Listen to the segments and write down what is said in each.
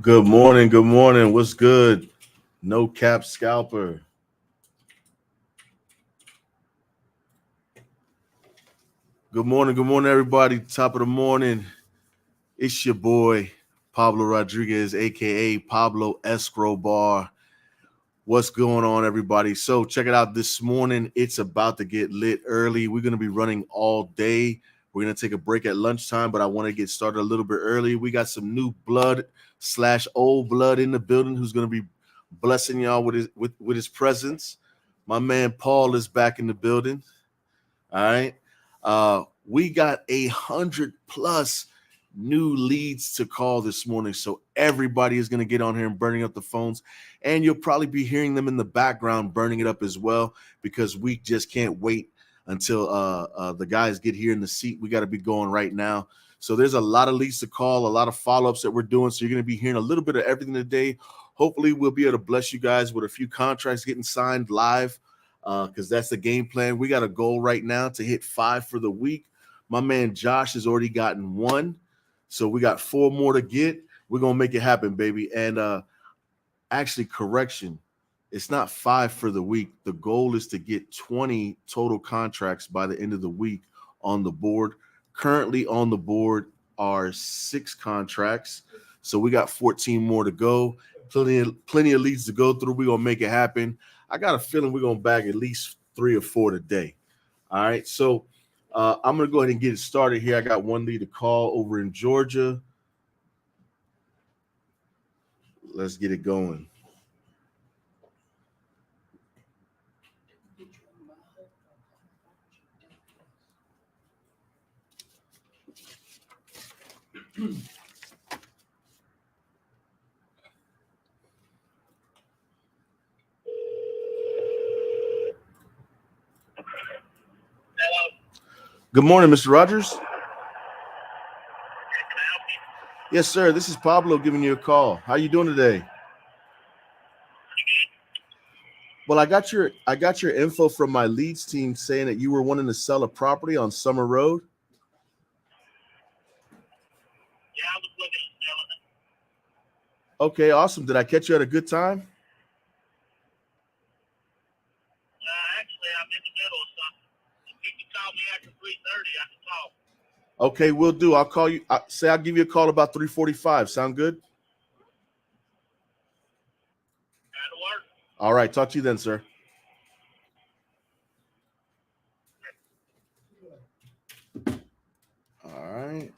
Good morning. Good morning. What's good? No cap scalper. Good morning. Good morning, everybody. Top of the morning. It's your boy, Pablo Rodriguez, aka Pablo Escobar. What's going on, everybody? So, check it out this morning. It's about to get lit early. We're going to be running all day. We're going to take a break at lunchtime, but I want to get started a little bit early. We got some new blood / old blood in the building who's going to be blessing y'all with his presence. My man Paul is back in the building. All right. We got 100+ new leads to call this morning. So everybody is going to get on here and burning up the phones. And you'll probably be hearing them in the background burning it up as well, because we just can't wait until the guys get here in the seat. We got to be going right now. So there's a lot of leads to call, a lot of follow-ups that we're doing. So you're going to be hearing a little bit of everything today. Hopefully we'll be able to bless you guys with a few contracts getting signed live, because that's the game plan. We got a goal right now to hit 5 for the week. My man Josh has already gotten 1. So we got 4 more to get. We're going to make it happen, baby. And actually, correction, it's not 5 for the week. The goal is to get 20 total contracts by the end of the week on the board. Currently on the board are 6 contracts. So we got 14 more to go. Plenty of leads to go through. We're going to make it happen. I got a feeling we're going to bag at least 3 or 4 today. All right. So I'm going to go ahead and get it started here. I got one lead to call over in Georgia. Let's get it going. Good morning, Mr. Rogers. Yes, sir. This is Pablo giving you a call. How you doing today? Well, I got your info from my leads team saying that you were wanting to sell a property on Summer Road. Yeah, I was looking at selling it. Okay, awesome. Did I catch you at a good time? Actually, I'm in the middle of something. If you can call me after 3:30, I can talk. Okay, we'll do. I'll call you. I'll give you a call about 3:45. Sound good? That'll work. All right. Talk to you then, sir. All right.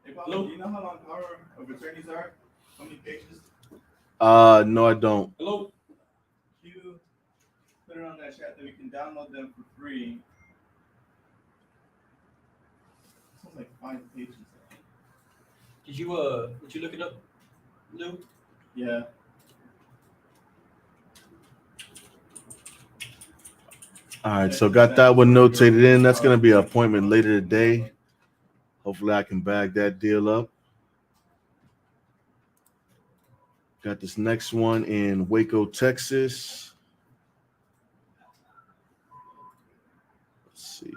Hey, Paulo, do you know how long power of attorneys are? How many pages? No, I don't. Hello? You put it on that chat that we can download them for free. Sounds like 5 pages. Did you look it up, Lou? Yeah. All right, so got that one notated in. That's going to be an appointment later today. Hopefully I can bag that deal up. Got this next one in Waco, Texas. Let's see.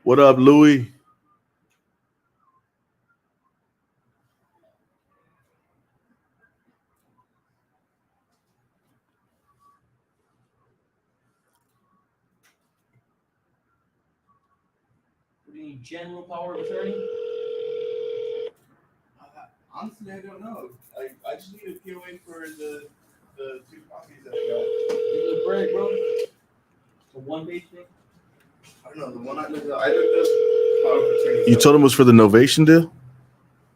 What up, Louie? Any general power of attorney? Honestly, I don't know. I just need a POA for the 2 copies that I got. Give it a break, bro. A 1-page thing? I don't know. The one I looked up power of attorney. You told him it was for the Novation deal?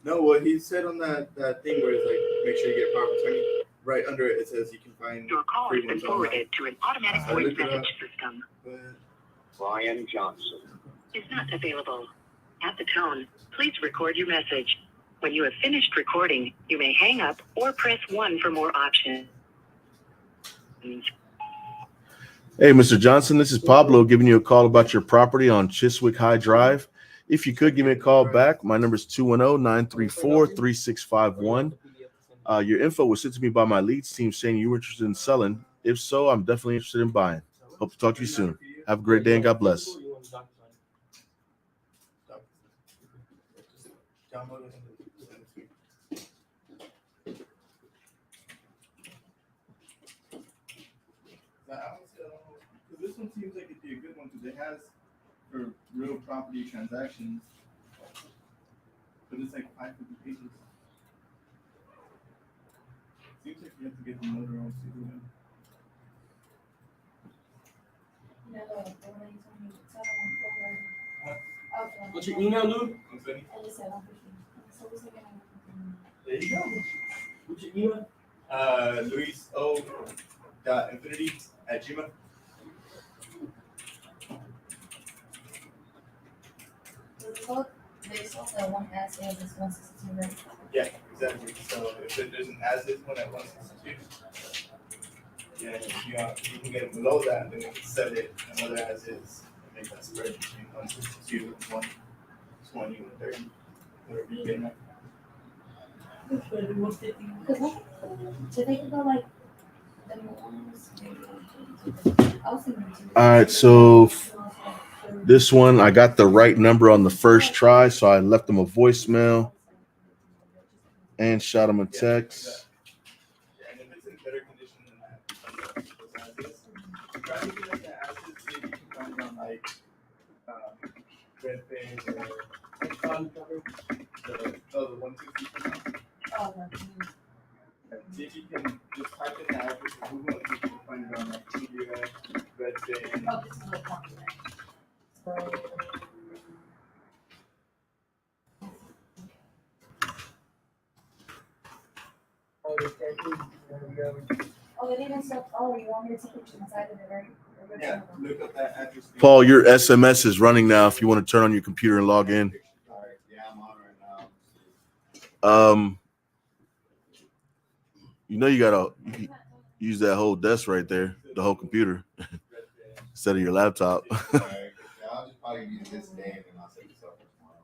No, what he said on that thing where it's like, make sure you get power of attorney. Right under it, it says you can find. Your call has been forwarded to an automatic voice look it up. message system. But Ryan Johnson is not available. At the tone, please record your message. When you have finished recording, you may hang up or press 1 for more options. Hey, Mr. Johnson, this is Pablo giving you a call about your property on Chiswick High Drive. If you could give me a call back, my number is 210-934-3651. Your info was sent to me by my leads team saying you were interested in selling. If so, I'm definitely interested in buying. Hope to talk to you soon. Have a great day and God bless. download it and send it to me. Because this one seems like it'd be a good one because it has for real property transactions, but it's like 550 pages. Seems like you have to get the motor on to do it. What's your email, Lou? What's that? There you go. What's your email? LuisO.infinity@gmail. They sold the one as is, this 162, right? Yeah, exactly. So if there's an as-is one at 162, yeah, if you can get it below that, then we can set it another as-is and make that spread between 162 and 120 and 30, whatever you get. Because what, so they could go like, the ones, I was thinking two. All right, so this one, I got the right number on the first try, so I left them a voicemail and shot them a text. Yeah, and if it's in better condition than that, as-is, try to get like that as-is, see if you can find it on like Redfin or the 160. Oh, okay. See if you can just type in the address of Google and see if you can find it on like Media, Redfin. Oh, this is what comes next. So. Oh, they didn't stuff. Oh, you want me to take pictures inside of it, right? Yeah, look up that address. Paul, your SMS is running now if you want to turn on your computer and log in. Alright, yeah, I'm on right now. You know you gotta use that whole desk right there, the whole computer, instead of your laptop. Alright, I'll just probably use this day and I'll set this up tomorrow.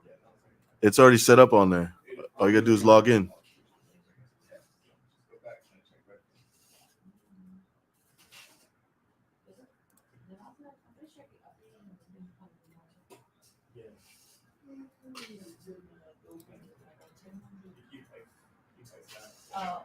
It's already set up on there. All you gotta do is log in. Go back and check Redfin. Oh.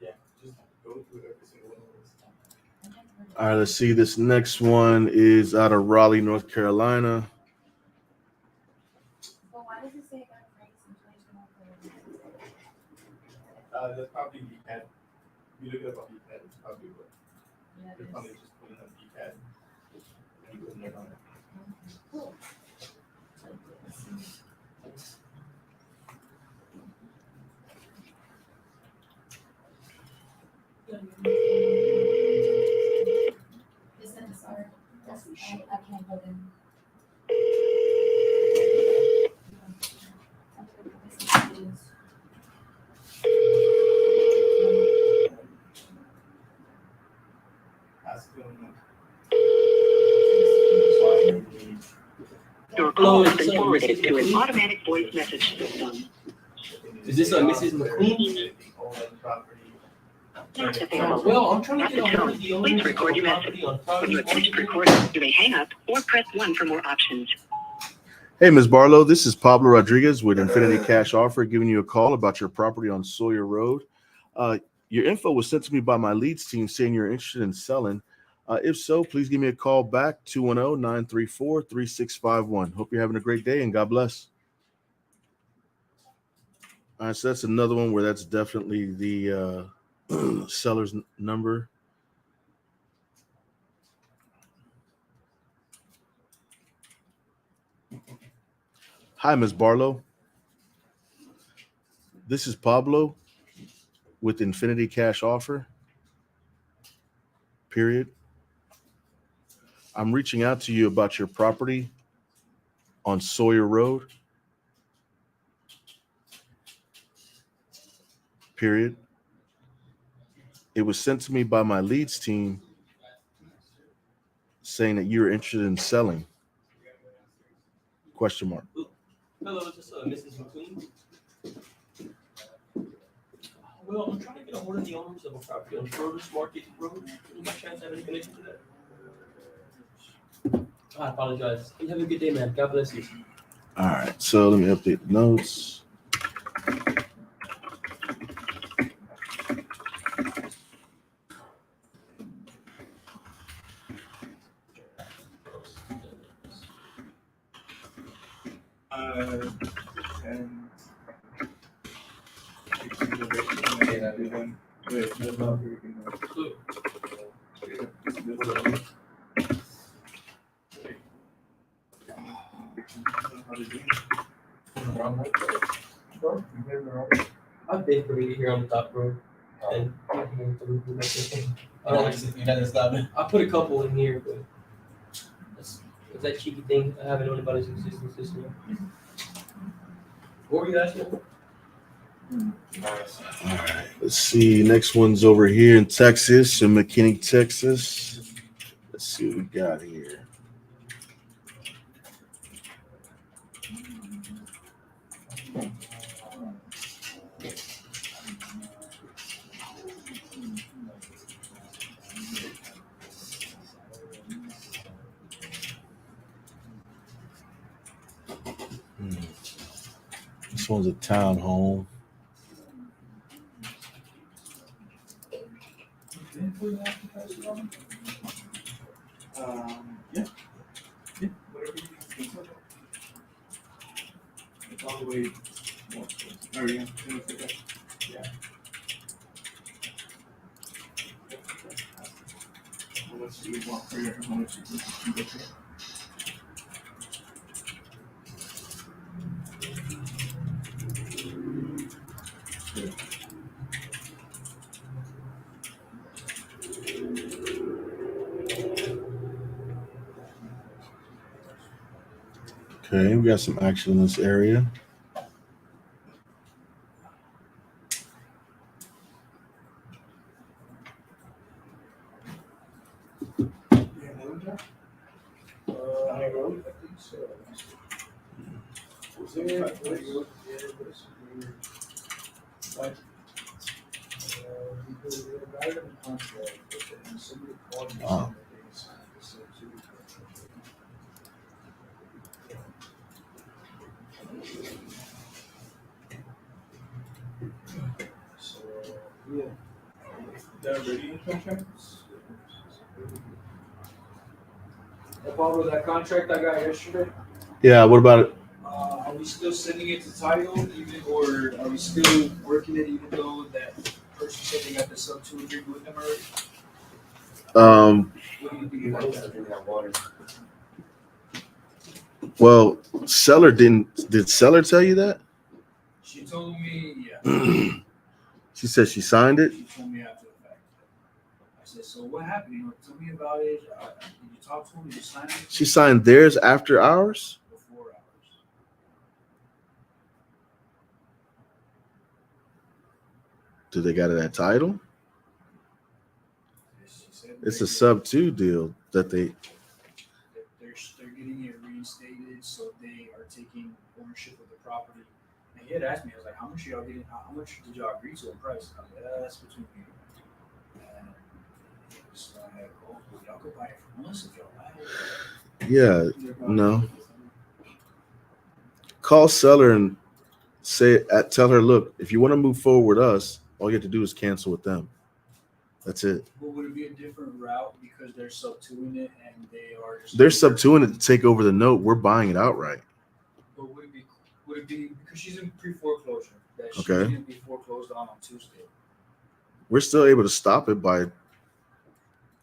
Yeah, just go through every single one of those. All right, let's see. This next one is out of Raleigh, North Carolina. But why does it say that race inflation? That's probably D-pad. You look it up on D-pad, it's probably what. Yeah, They're it probably is. just putting up D-pad. And putting it on it. Cool. Isn't it sorry? I can't put in. Ask them. Your call has been forwarded to an automatic voice message system. Is this Mrs. McQueen? Not available. Well, I'm trying to At get the a hold tone, of the owner please of record your the message. property on When you have Providence finished Street. recording, you may hang up or press 1 for more options. Hey, Ms. Barlow, this is Pablo Rodriguez with Infinity Cash Offer, giving you a call about your property on Sawyer Road. Your info was sent to me by my leads team saying you're interested in selling. If so, please give me a call back, 210-934-3651. Hope you're having a great day and God bless. All right, so that's another one where that's definitely the seller's number. Hi, Ms. Barlow. This is Pablo with Infinity Cash Offer. Period. I'm reaching out to you about your property on Sawyer Road. Period. It was sent to me by my leads team saying that you're interested in selling. Question mark. Hello, is this Mrs. McQueen? Well, I'm trying to get a hold of the owners of a property on Produce Market Road. Any by chance have any connection to that? I apologize. You have a good day, man. God bless you. All right, so let me update the notes. And I've been for you here on the top road. And I put a couple in here, but it's that cheeky thing. I haven't known about its existence this year. What were you asking? All right, let's see. Next one's over here in Texas, in McKinney, Texas. Let's see what we got here. This one's a townhome. Yeah. Yeah, whatever you think. It's all the way. There we go. Yeah. How much do you want for your, how much you get for it? Okay, we got some action in this area. Wow. The radio contracts? Pablo, that contract I got yesterday, Yeah, what about it? are we still sending it to title even, or are we still working it even though that person said they got the sub 2 agreement with them already? What do you think about that? Well, Seller did Seller tell you that? She told me, yeah, She said she signed it. she told me after the fact. I said, so what happened? You know, tell me about it. Did you talk to him? Did you sign it? She signed theirs after ours. Before hours. Do they got it at title? She said It's a sub 2 deal that they. they're getting it reinstated, so they are taking ownership of the property. And he had asked me, I was like, how much are y'all getting? How much did y'all agree to in price? I was like, that's between you. And he was like, oh, well, y'all could buy it from us if y'all like. Yeah, no. Call Seller and tell her, look, if you want to move forward with us, all you have to do is cancel with them. That's it. But would it be a different route because they're sub 2ing it and they are just They're sub 2ing it to take over the note. We're buying it outright. But would it be because she's in pre-foreclosure? that she Okay. needed to be foreclosed on Tuesday. We're still able to stop it by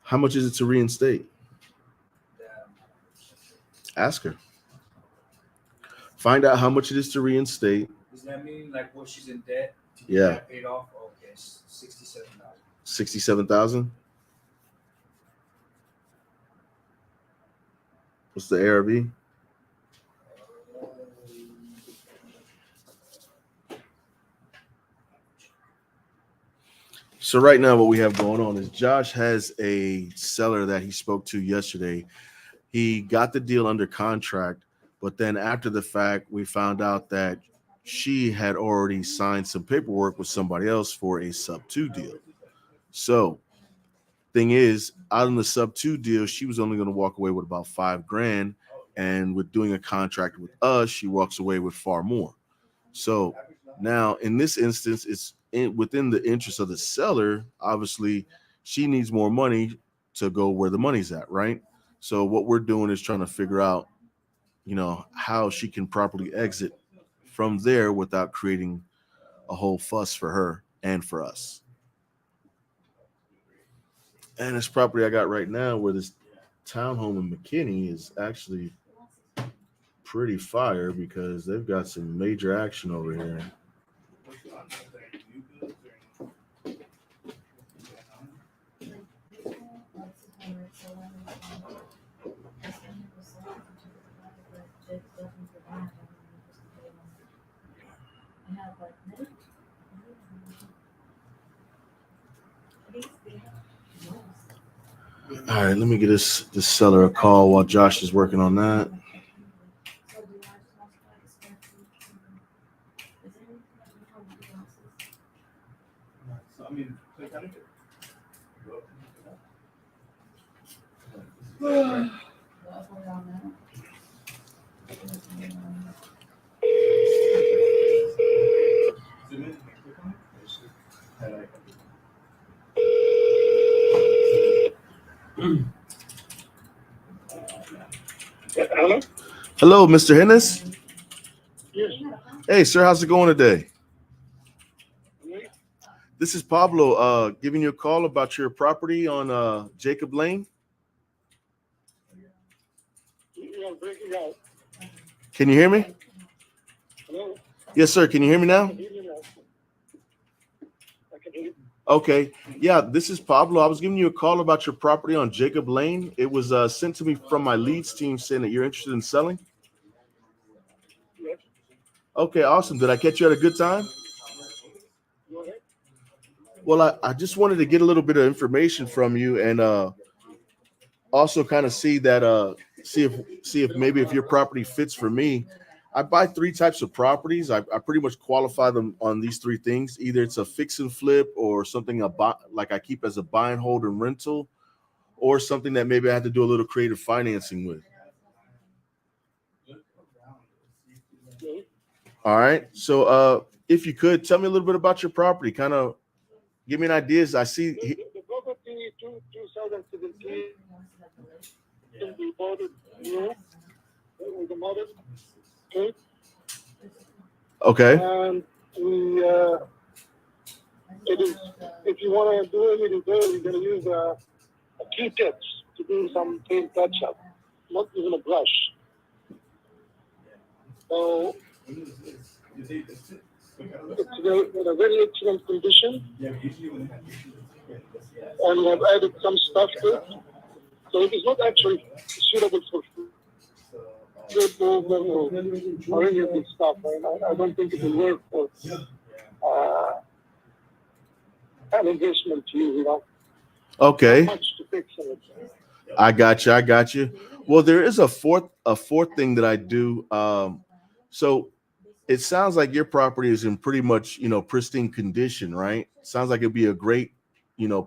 how much is it to reinstate? That, Ask her. Find out how much it is to reinstate. does that mean like what she's in debt to get Yeah. that paid off? Okay, 67,000. 67,000. What's the ARV? So right now, what we have going on is Josh has a seller that he spoke to yesterday. He got the deal under contract, but then after the fact, we found out that she had already signed some paperwork with somebody else for a sub 2 deal. So thing is, out in the sub 2 deal, she was only going to walk away with about $5,000, and with doing a contract with us, she walks away with far more. So now in this instance, it's within the interest of the seller. Obviously, she needs more money to go where the money's at, right? So what we're doing is trying to figure out, how she can properly exit from there without creating a whole fuss for her and for us. And this property I got right now, where this townhome in McKinney is actually pretty fire because they've got some major action over here. All right, let me get this seller a call while Josh is working on that. So, I mean, like, I don't get- Zoom in, click on it. Highlight. Hello? Hello, Mr. Hennis. Yes. Hey, sir, how's it going today? This is Pablo giving you a call about your property on Jacob Lane. You're breaking out. Can you hear me? Hello? Yes, sir. Can you hear me now? I can hear you. Okay. Yeah, this is Pablo. I was giving you a call about your property on Jacob Lane. It was sent to me from my leads team saying that you're interested in selling. Yes. Okay, awesome. Did I catch you at a good time? Go ahead. Well, I just wanted to get a little bit of information from you and also kind of see that see if maybe if your property fits for me. I buy 3 types of properties. I pretty much qualify them on these 3 things. Either it's a fix and flip or something like I keep as a buy and hold and rental, or something that maybe I have to do a little creative financing with. All right. So if you could tell me a little bit about your property, kind of give me an idea. I see. The property 2017 can be bought new with the model. Okay. Okay. And we, it is, if you want to do anything there, you're going to use a key tips to do some paint touch up, not even a brush. So it's in a very excellent condition, and we have added some stuff to it. So it is not actually suitable for good movement or any of this stuff. I don't think it will work for an investment to you, Okay. Not much to fix in it. I got you. Well, there is a fourth thing that I do. So it sounds like your property is in pretty much, pristine condition, right? Sounds like it'd be a great,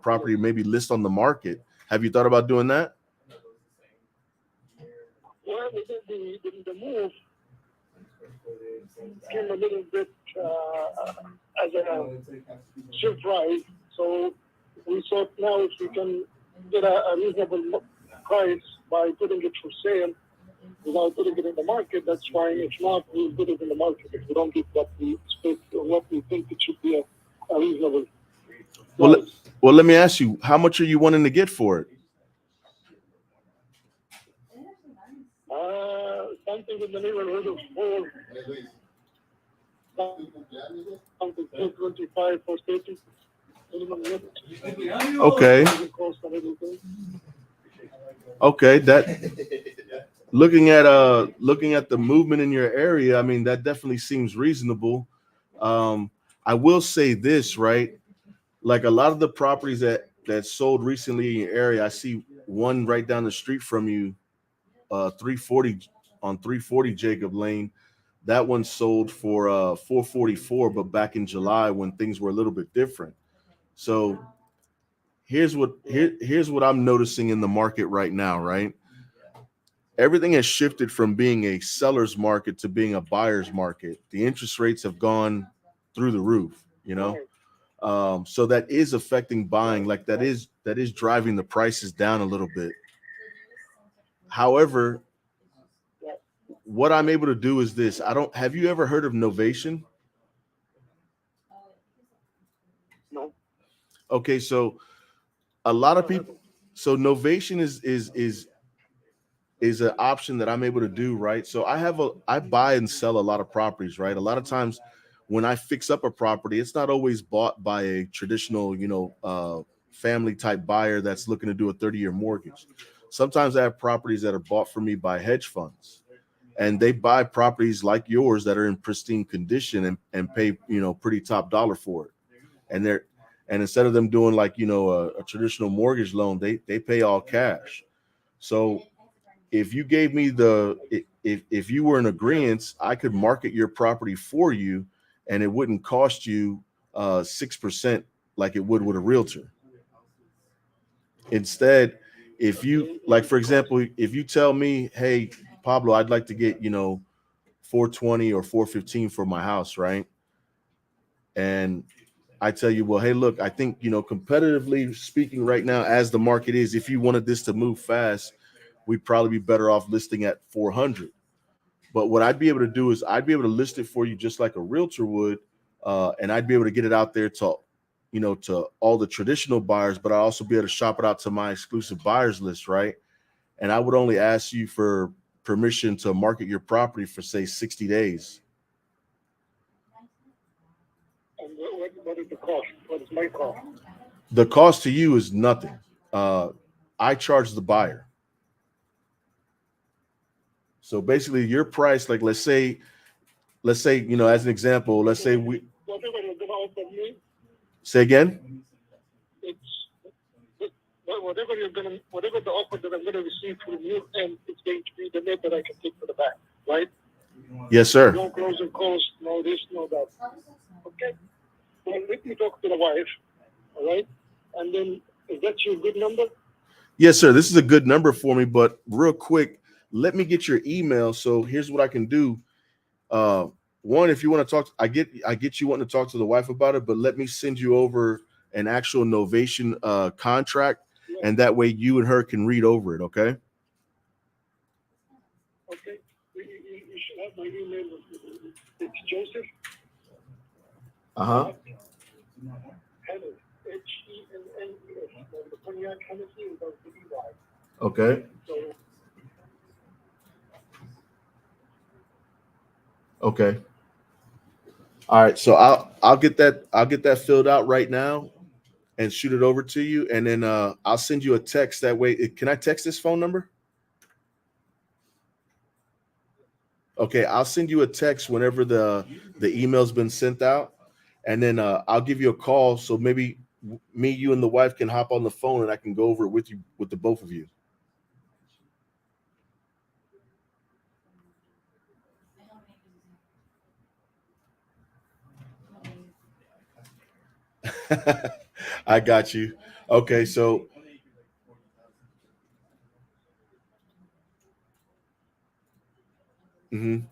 property, maybe list on the market. Have you thought about doing that? Well, the move came a little bit as a surprise. So we thought now if we can get a reasonable price by putting it for sale without putting it in the market, that's fine. If not, we'll put it in the market if we don't get what we expect of what we think it should be a reasonable. Well, price. Well, let me ask you, how much are you wanting to get for it? Something in the neighborhood of something 225 or 30 minimum net. Okay. Cost and everything. Okay, that looking at the movement in your area, I mean that definitely seems reasonable. I will say this, right? Like a lot of the properties that sold recently in your area, I see one right down the street from you, 340 on 340 Jacob Lane. That one sold for 444, but back in July when things were a little bit different. So here's what I'm noticing in the market right now, right? Everything has shifted from being a seller's market to being a buyer's market. The interest rates have gone through the roof, you know. So that is affecting buying, like that is driving the prices down a little bit. However, what I'm able to do is this. Have you ever heard of Novation? No. Okay, so a lot of people, so Novation is an option that I'm able to do, right? So I buy and sell a lot of properties, right? A lot of times when I fix up a property, it's not always bought by a traditional, family type buyer that's looking to do a 30-year mortgage. Sometimes I have properties that are bought for me by hedge funds, and they buy properties like yours that are in pristine condition and pay, pretty top dollar for it. And instead of them doing like, a traditional mortgage loan, they pay all cash. So if you gave me if you were in agreement, I could market your property for you and it wouldn't cost you 6% like it would with a realtor. Instead, if you, like, for example, if you tell me, hey, Pablo, I'd like to get, 420 or 415 for my house, right? And I tell you, well, hey, look, I think, competitively speaking right now, as the market is, if you wanted this to move fast, we'd probably be better off listing at 400. But what I'd be able to do is I'd be able to list it for you just like a realtor would. And I'd be able to get it out there to, to all the traditional buyers, but I also be able to shop it out to my exclusive buyers list, right? And I would only ask you for permission to market your property for, say, 60 days. And what is the cost? What is my cost? The cost to you is nothing. I charge the buyer. So basically your price, like let's say, as an example, let's say we Whatever you're gonna offer me, say again. Whatever the offer that I'm gonna receive from you, and it's going to be the net that I can take for the back, right? Yes, sir. No closing costs, no this, no that. Okay. Well, let me talk to the wife, all right? And then, is that your good number? Yes, sir. This is a good number for me, but real quick, let me get your email. So here's what I can do. One, if you want to talk, I get you wanting to talk to the wife about it, but let me send you over an actual Novation contract, and that way you and her can read over it. Okay. Okay. You should have my email. It's Joseph. Uh-huh. Henry. Hennes. The Cognac Hennessy without the EY. Okay. So, Okay. All right. So I'll get that filled out right now and shoot it over to you. And then I'll send you a text that way. Can I text this phone number? Okay, I'll send you a text whenever the email's been sent out. And then I'll give you a call. So maybe me, you, and the wife can hop on the phone and I can go over it with you, with the both of you. I got you. Okay, so you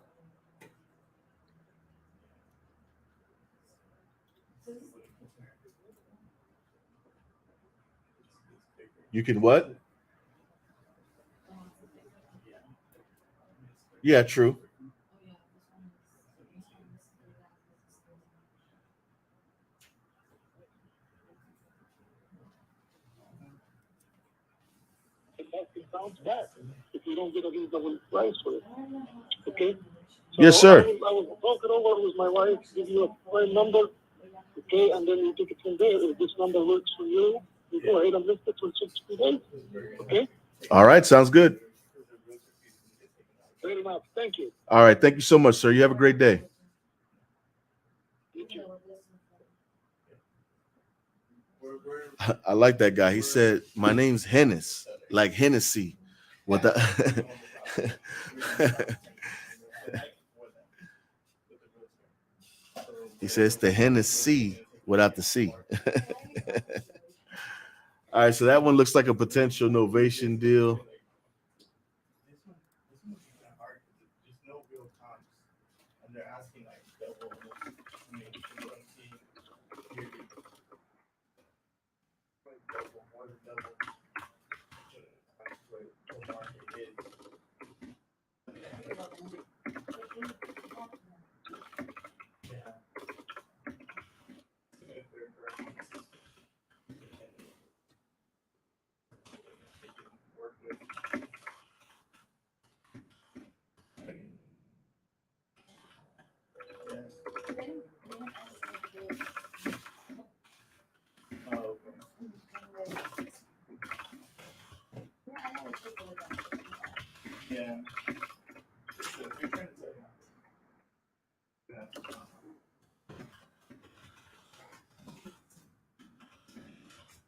can what? Yeah, true. price for it. Okay? Yes, sir. I will talk it over with my wife, give you a phone number, okay, and then you take it from there. If this number works for you, you go ahead and list it for 60 days, okay? All right, sounds good. Fair enough. Thank you. All right, thank you so much, sir. You have a great day. You too. I like that guy. He said, "My name's Hennis, like Hennessy." What the? He says the Hennessy without the C. All right, so that one looks like a potential novation deal. This one's kind of hard because there's no real comps, and they're asking like double. I mean, you don't see here, like double, more than double. What market is. Yeah. Work with. Oh, okay. Yeah. So if you're trying to say, yeah.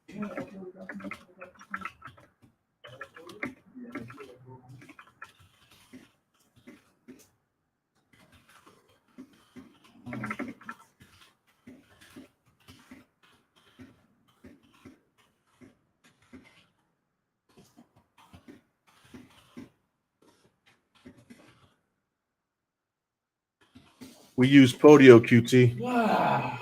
You know, okay, we're talking about yeah. We use Podio QT. Wow.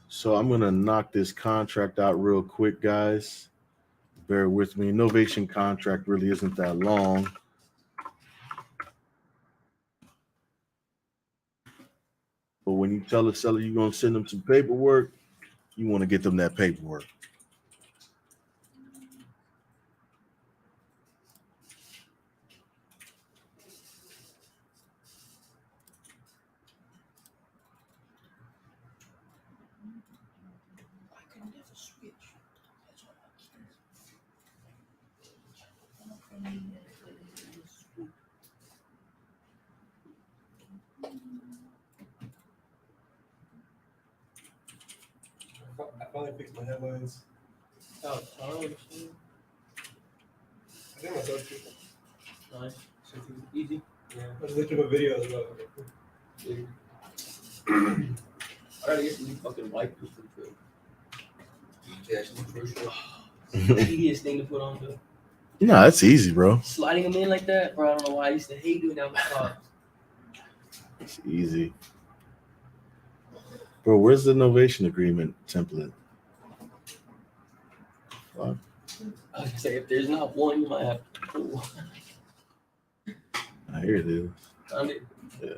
So I'm gonna knock this contract out real quick, guys. Bear with me. Novation contract really isn't that long. But when you tell the seller you're gonna send them some paperwork, you want to get them that paperwork. I finally fixed my headlines. Oh, I think my dog's good. nice. Easy. Yeah. I was looking at a video as well. I gotta get some new fucking wipers for the truck. Yeah, some crucial. Easiest thing to put on though. No, that's easy, bro. Sliding them in like that, bro. I don't know why I used to hate doing that with cars. It's easy. Bro, where's the novation agreement template? Fuck. I was gonna say if there's not one, you might have two. Here it is. Found it. Yeah.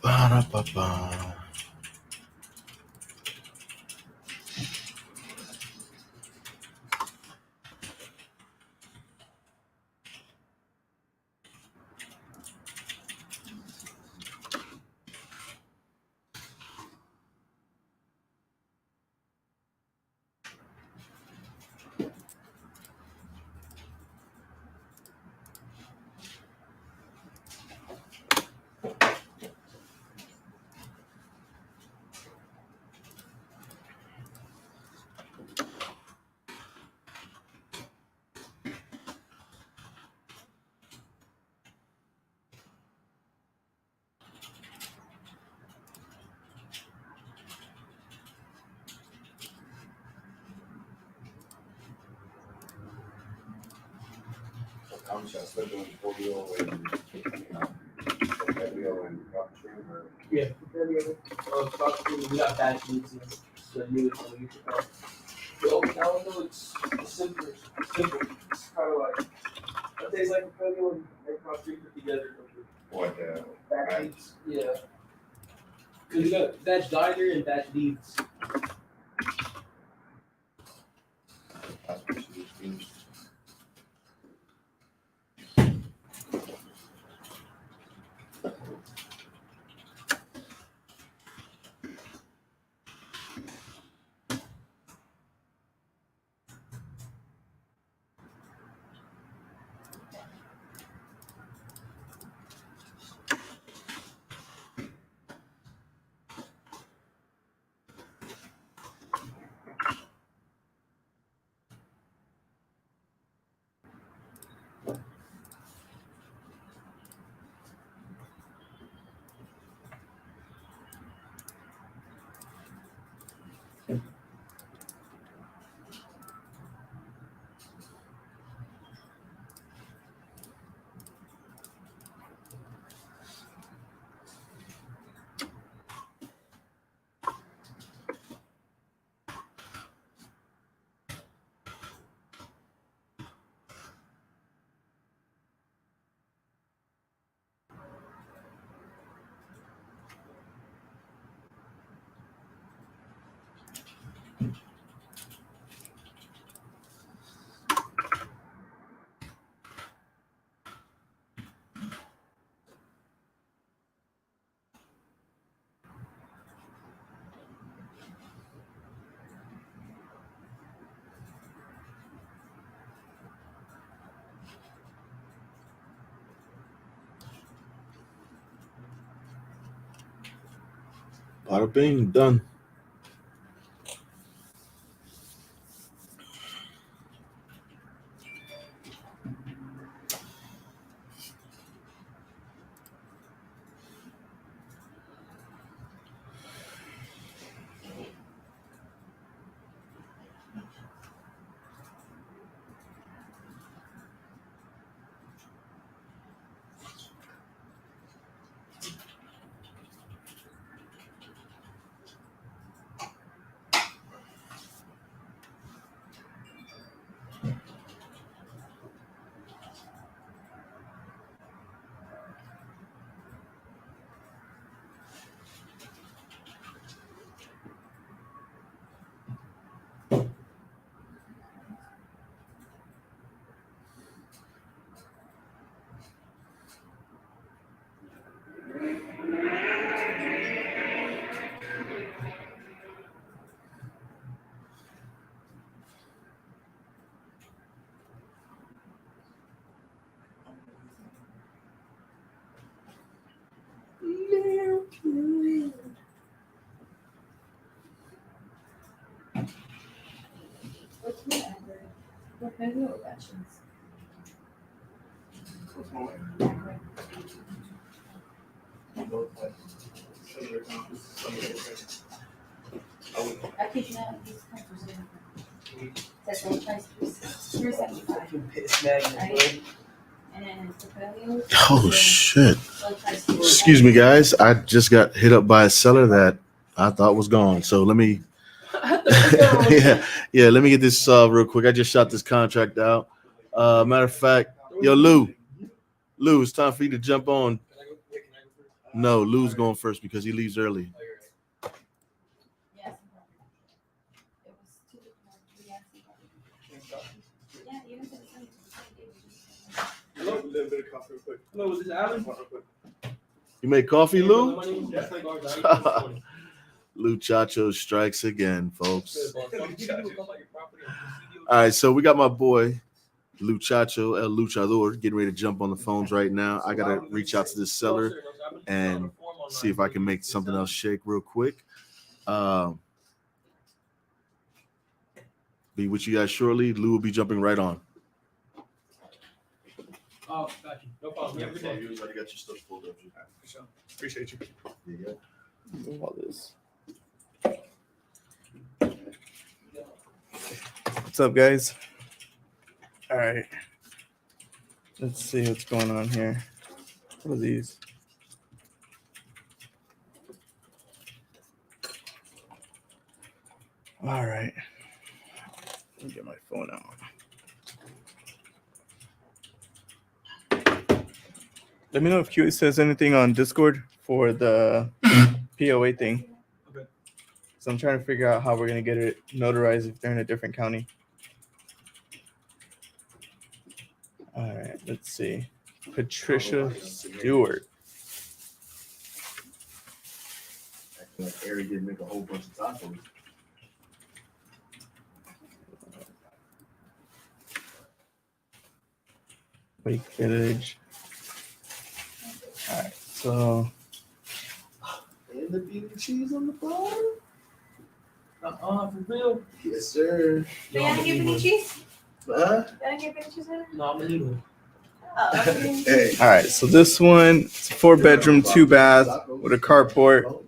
Ba-da-ba-ba. I'm just doing polio and, polio and doctrine or. Yeah, we got bad foods and the new one. Well, now I know it's simple. It's simple. It's kind of like it tastes like a polio and cross street put together. What, Batch right. beats, yeah. Cause you got batch diner and batch beats. that's what she used. Bada bing, done. What's your number? What movie or watching? What's more? Both like similar topics, somewhat different. I would I kid you not, these countries are different. That's one price, 375. Piss magnet, Right. And then it's the patio. Oh shit! So it's like- Excuse me, guys. I just got hit up by a seller that I thought was gone. So let me, yeah. Let me get this real quick. I just shot this contract out. Matter of fact, yo, Lou, it's time for you to jump on. No, Lou's going first because he leaves early. Yes. It was two. Yes. Yeah, even if it's Hello, a little bit of coffee real quick. Hello, is this Alan? You make coffee, Lou? That's like ours. Lou Chacho strikes again, folks. All right, so we got my boy Lou Chacho, El Luchador, getting ready to jump on the phones right now. I gotta reach out to this seller and see if I can make something else shake real quick. Be with you guys shortly. Lou will be jumping right on. Oh, got you. No problem. Have a good day. You already got your stuff pulled up. Appreciate you. Move all this. What's up, guys? All right. Let's see what's going on here. What are these? All right. Let me get my phone out. Let me know if Q says anything on Discord for the POA thing. Okay. So I'm trying to figure out how we're gonna get it notarized if they're in a different county. All right, let's see. Patricia Stewart. Like Ari did make a whole bunch of tacos. Wake Village. All right, so And the bean and cheese on the phone? For real? Yes, sir. May I get any cheese? Huh? May I get any cheese in it? No, I'm a little. Oh, okay. Hey. all right, so this one, it's a 4-bedroom, 2-bath with a carport.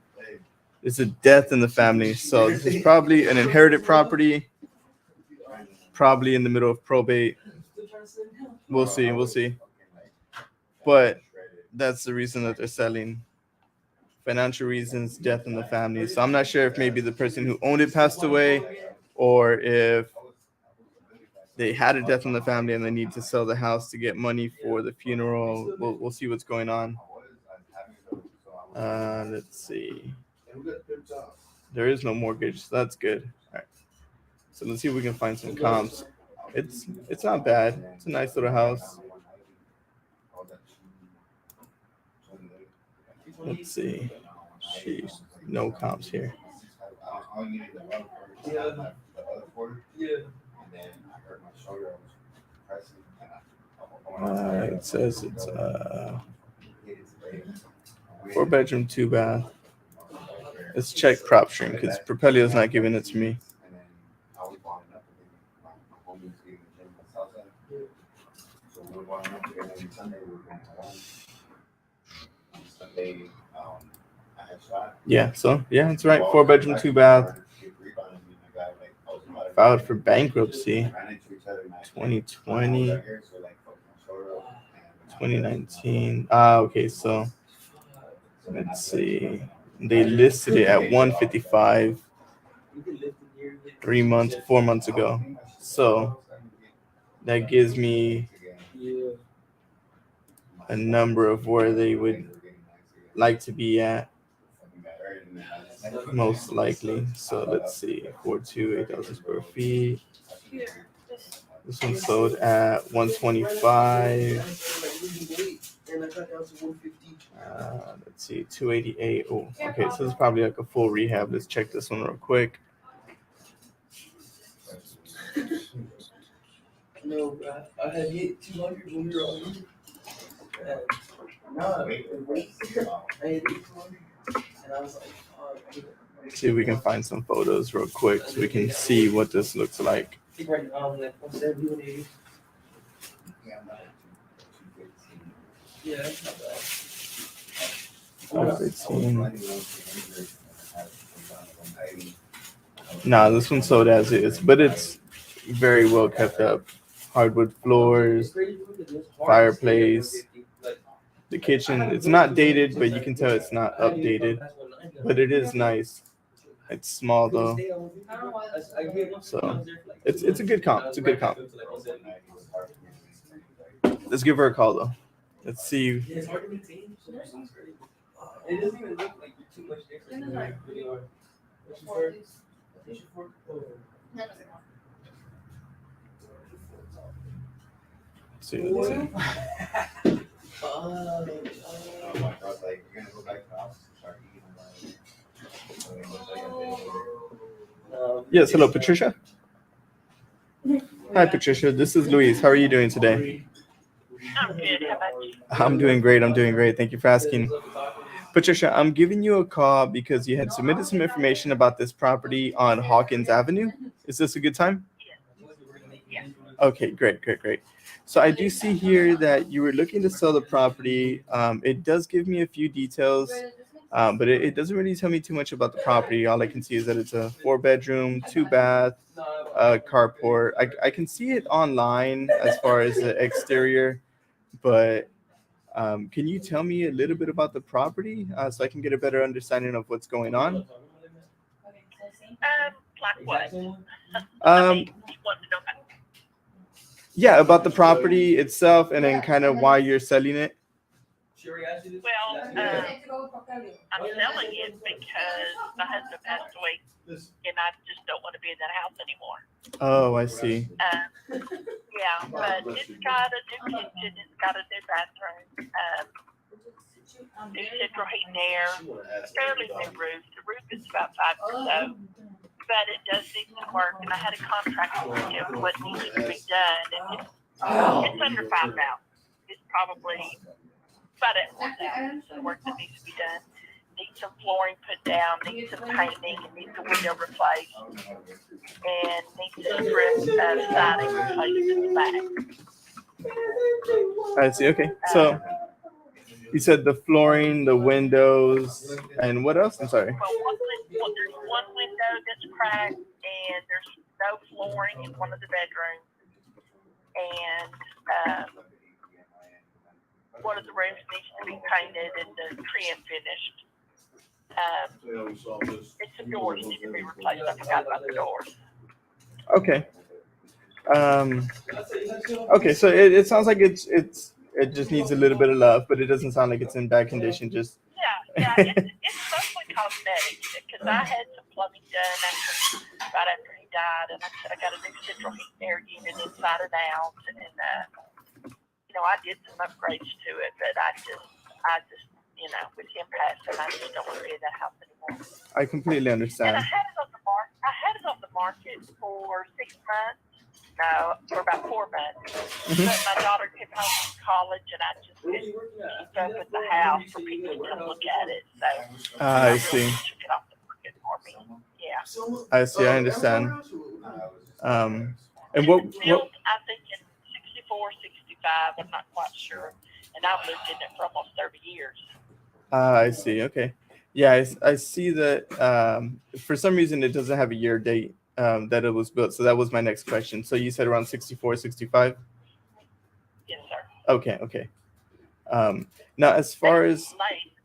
It's a death in the family, so this is probably an inherited property, probably in the middle of probate. We'll see. But that's the reason that they're selling. Financial reasons, death in the family. So I'm not sure if maybe the person who owned it passed away, or if they had a death in the family and they need to sell the house to get money for the funeral. We'll see what's going on. Let's see. There is no mortgage, so that's good. All right. So let's see if we can find some comps. It's not bad. It's a nice little house. Let's see. Sheesh. No comps here. It says it's 4-bedroom, 2-bath. Let's check PropStream because Propelio's not giving it to me. Yeah, so yeah, it's right. 4-bedroom, 2-bath. Filed for bankruptcy 2020, 2019. Okay, so let's see. They listed it at 155 4 months ago. So that gives me a number of where they would like to be at, most likely. So let's see, 8,000 square feet. This one sold at 125. Let's see, 288. Oh, okay, so this is probably like a full rehab. Let's check this one real quick. No, I had hit 200 when we were on. No, I hit 200, and I was like, oh, See if we can find some photos real quick so we can see what this looks like. I think right now I'm like 170, 180. Yeah, that's not bad. 516. Nah, this one sold as is, but it's very well kept up. Hardwood floors, fireplace, the kitchen. It's not dated, but you can tell it's not updated. But it is nice. It's small though, so it's a good comp. It's a good comp. Let's give her a call though. Let's see. It's hard to maintain. It doesn't even look like too much difference. In the video. What's your for? See what it says. Oh my God, like, you're gonna go back to the house and start eating. Yes, hello, Patricia. Hi, Patricia. This is Luis. How are you doing today? I'm good. How about you? I'm doing great. I'm doing great. Thank you for asking. Patricia, I'm giving you a call because you had submitted some information about this property on Hawkins Avenue. Is this a good time? Yeah. Okay, great. So I do see here that you were looking to sell the property. It does give me a few details, but it doesn't really tell me too much about the property. All I can see is that it's a 4-bedroom, 2-bath, carport. I can see it online as far as the exterior, but can you tell me a little bit about the property so I can get a better understanding of what's going on? Like what? You want to know about? Yeah, about the property itself and then kind of why you're selling it. Well, I'm selling it because my husband passed away, and I just don't want to be in that house anymore. Oh, I see. Yeah, but it's got a new kitchen, it's got a new bathroom, new central heat and air, a fairly new roof. The roof is about 5 years old, but it does need some work, and I had a contract with him what needs to be done, and it's under 5,000. It's probably about at 1,000 the work that needs to be done. Needs some flooring put down, needs some painting, and needs a window replaced, and needs a strip of siding replaced in the back. I see. Okay. So you said the flooring, the windows, and what else? I'm sorry. Well, there's one window that's cracked, and there's no flooring in one of the bedrooms, and one of the rooms needs to be painted and the trim finished. It's the doors need to be replaced. I forgot about the doors. Okay. Okay. So it sounds like it just needs a little bit of love, but it doesn't sound like it's in bad condition. Just Yeah, it's mostly cosmetic because I had some plumbing done right after he died, and I got a new central heat and air unit inside and out, and I did some upgrades to it, but I just with him passing, I just don't want to be in that house anymore. I completely And understand. I had it on the market for 6 months. No, for about 4 months. Mhm. But my daughter came home from college, and I just couldn't keep up with the house for people to come look at it. So I see. really took it off the market for me. Yeah. I see. I understand. And what? Built, I think in 64, 65. I'm not quite sure. And I've lived in it for almost 30 years. I see. Okay. Yeah, I see that. For some reason, it doesn't have a year date that it was built. So that was my next question. So you said around 64, 65? Yes, sir. Okay. Now, as far as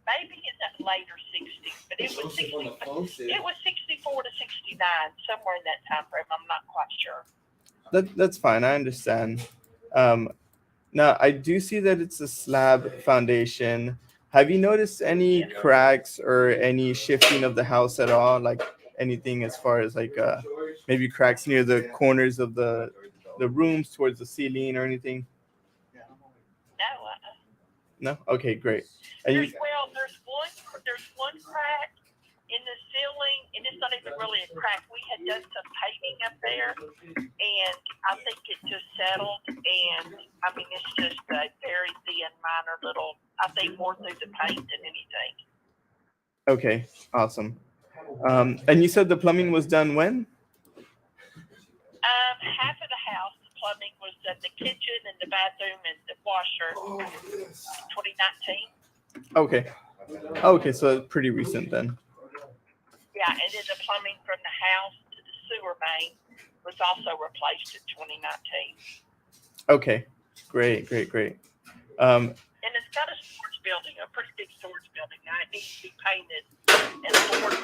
Maybe it's at later 60s, but it was 64 to 69, somewhere in that time frame. I'm not quite sure. that's fine. I understand. Now, I do see that it's a slab foundation. Have you noticed any cracks or any shifting of the house at all? Like anything as far as like maybe cracks near the corners of the rooms towards the ceiling or anything? No. No? Okay, great. And There's one crack in the ceiling, and it's not even really a crack. We had done some painting up there, and I think it just settled. And I mean, it's just a very thin, minor little. I think more through the paint than anything. Okay, awesome. And you said the plumbing was done when? Half of the house, the plumbing was done, the kitchen and the bathroom and the washer, 2019. Okay, so pretty recent then. Yeah, and then the plumbing from the house to the sewer main was also replaced in 2019. Okay, Great. And it's got a storage building, a pretty big storage building. Now it needs to be painted and storage,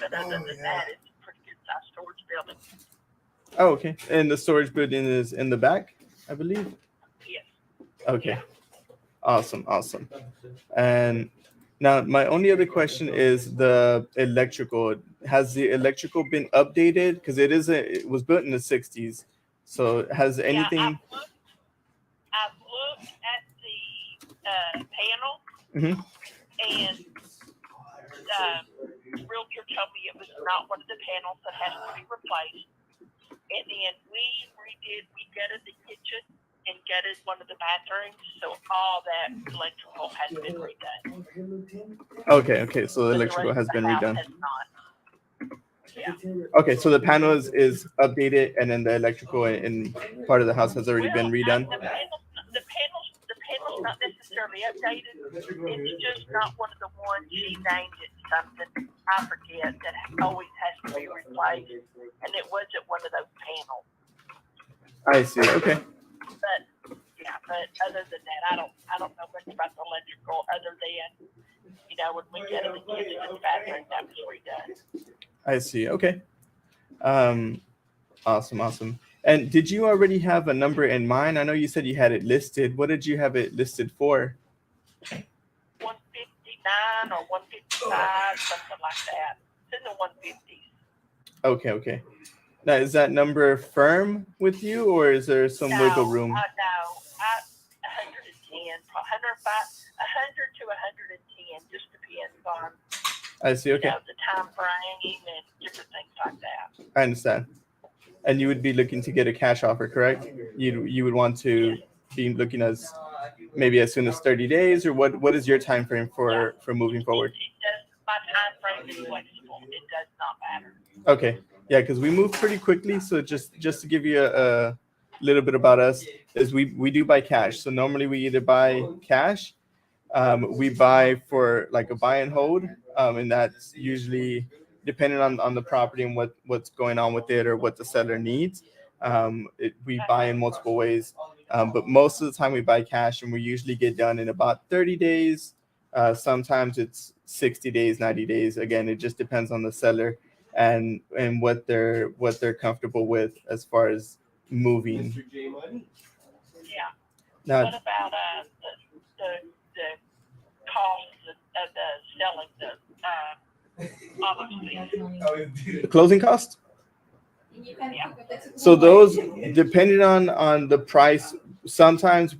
but other than that, it's a pretty good sized storage building. Oh, okay. And the storage building is in the back, I believe. Yes. Okay. Awesome. And now my only other question is the electrical. Has the electrical been updated? Because it was built in the 60s. So has anything? Yeah, I've looked at the panel, Mhm. and the realtor told me it was not one of the panels that has to be replaced. And then we gutted the kitchen and gutted one of the bathrooms, so all that electrical has been redone. Okay. So the But electrical rest has of been the house redone. has not. Yeah. Okay, so the panel is updated, and then the electrical in part of the house has already been redone. The panel's not necessarily updated. It's just not one of the ones she named it something. I forget that always has to be replaced, and it wasn't one of those panels. I see. Okay. But other than that, I don't know much about the electrical other than when we get in the kitchen and the bathroom, that was redone. I see. Okay. Awesome. And did you already have a number in mind? I know you said you had it listed. What did you have it listed for? 159 or 155, something like that. It's in the 150s. Okay. Now, is that number firm with you, or is there some wiggle room? No, 110, 100 to 110, just depends on I see. Okay. the time frame and different things like that. I understand. And you would be looking to get a cash offer, correct? You would want to be looking as maybe as soon as 30 days, or what is your time frame for moving forward? My time frame is flexible. It does not matter. Okay. Yeah, because we move pretty quickly. So just to give you a little bit about us, is we do buy cash. So normally we either buy cash, we buy for like a buy and hold, and that's usually depending on the property and what's going on with it or what the seller needs. We buy in multiple ways, but most of the time we buy cash, and we usually get done in about 30 days. Sometimes it's 60 days, 90 days. Again, it just depends on the seller and what they're comfortable with as far as moving. Yeah. Now, What about the cost of the selling the closing cost. So those, depending on the price, sometimes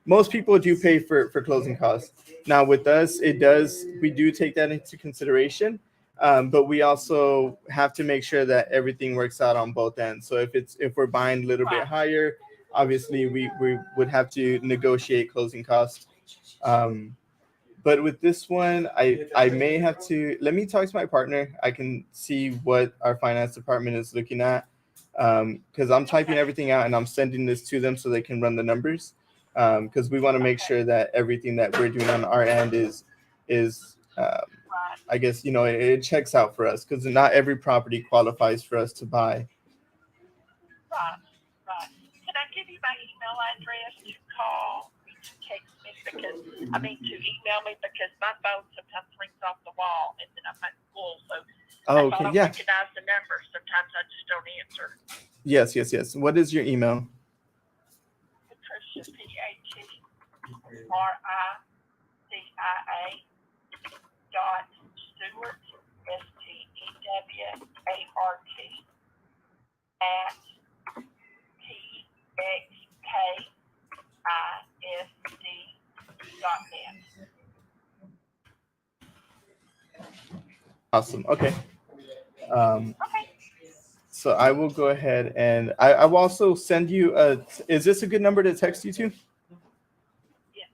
most people do pay for closing costs. Now with us, we do take that into consideration, but we also have to make sure that everything works out on both ends. So if we're buying a little bit higher, obviously we would have to negotiate closing costs. But with this one, I may have to, let me talk to my partner. I can see what our finance department is looking at, because I'm typing everything out and I'm sending this to them so they can run the numbers, because we want to make sure that everything that we're doing on our end is I guess, it checks out for us, because not every property qualifies for us to buy. Right. Can I give you my email address to call? Text me to email me, because my phone sometimes rings off the wall and then I'm at school, so Oh, if I okay, don't yeah. recognize the number, sometimes I just don't answer. Yes. What is your email? Patricia, PATRICIA .Stewart STEWART at PXKISD.net. Awesome. Okay. Okay. So I will go ahead and I will also send you is this a good number to text you to? Yes,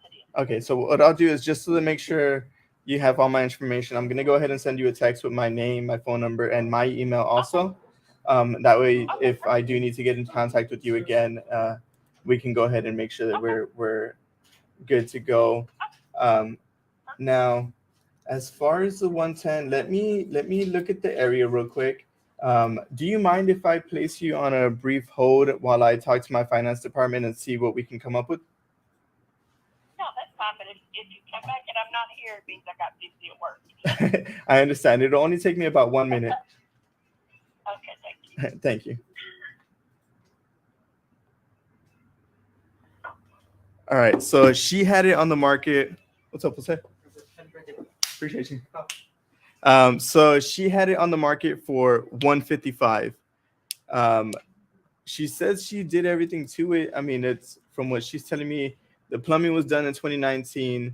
it is. Okay, so what I'll do is, just to make sure you have all my information, I'm going to go ahead and send you a text with my name, my phone number, and my email also. That way, if I do need to get in contact with you again, we can go ahead and make sure that we're good to go. Now, as far as the 110, let me look at the area real quick. Do you mind if I place you on a brief hold while I talk to my finance department and see what we can come up with? No, that's fine, but if you come back and I'm not here, it means I got busy at work. I understand. It'll only take me about 1 minute. Okay, thank you. Thank you. All right, so she had it on the market. What's up, Jose? Appreciate you. So she had it on the market for 155. She says she did everything to it. I mean, it's from what she's telling me. The plumbing was done in 2019.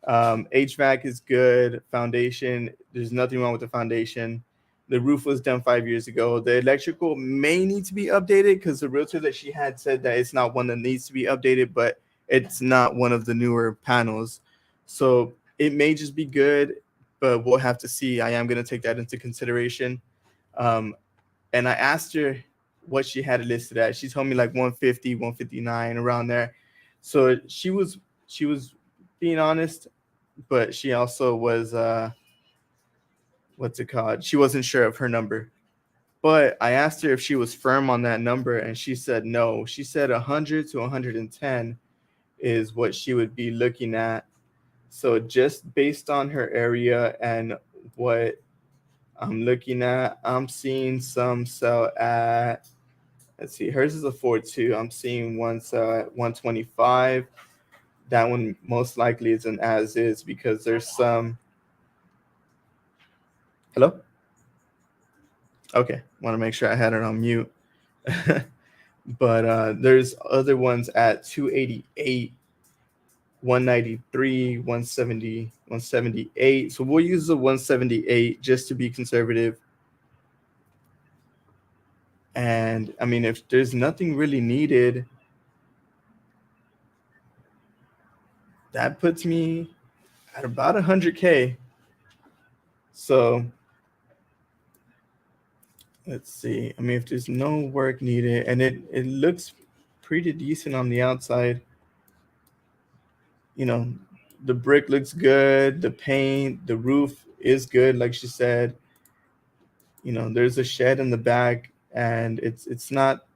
HVAC is good. Foundation, there's nothing wrong with the foundation. The roof was done 5 years ago. The electrical may need to be updated because the realtor that she had said that it's not one that needs to be updated, but it's not one of the newer panels. So it may just be good, but we'll have to see. I am going to take that into consideration. And I asked her what she had it listed at. She told me like 150, 159, around there. So she was being honest, but she also was what's it called? She wasn't sure of her number. But I asked her if she was firm on that number, and she said no. She said 100 to 110 is what she would be looking at. So just based on her area and what I'm looking at, I'm seeing some sell at, let's see, hers is a 4.2. I'm seeing one sell at 125. That one most likely is an as is because there's some. Hello? Okay, want to make sure I had it on mute. But there's other ones at 288, 193, 170, 178. So we'll use the 178 just to be conservative. And I mean, if there's nothing really needed, that puts me at about 100K. So let's see. I mean, if there's no work needed, and it looks pretty decent on the outside. You know, the brick looks good, the paint, the roof is good, like she said. You know, there's a shed in the back, and it's not.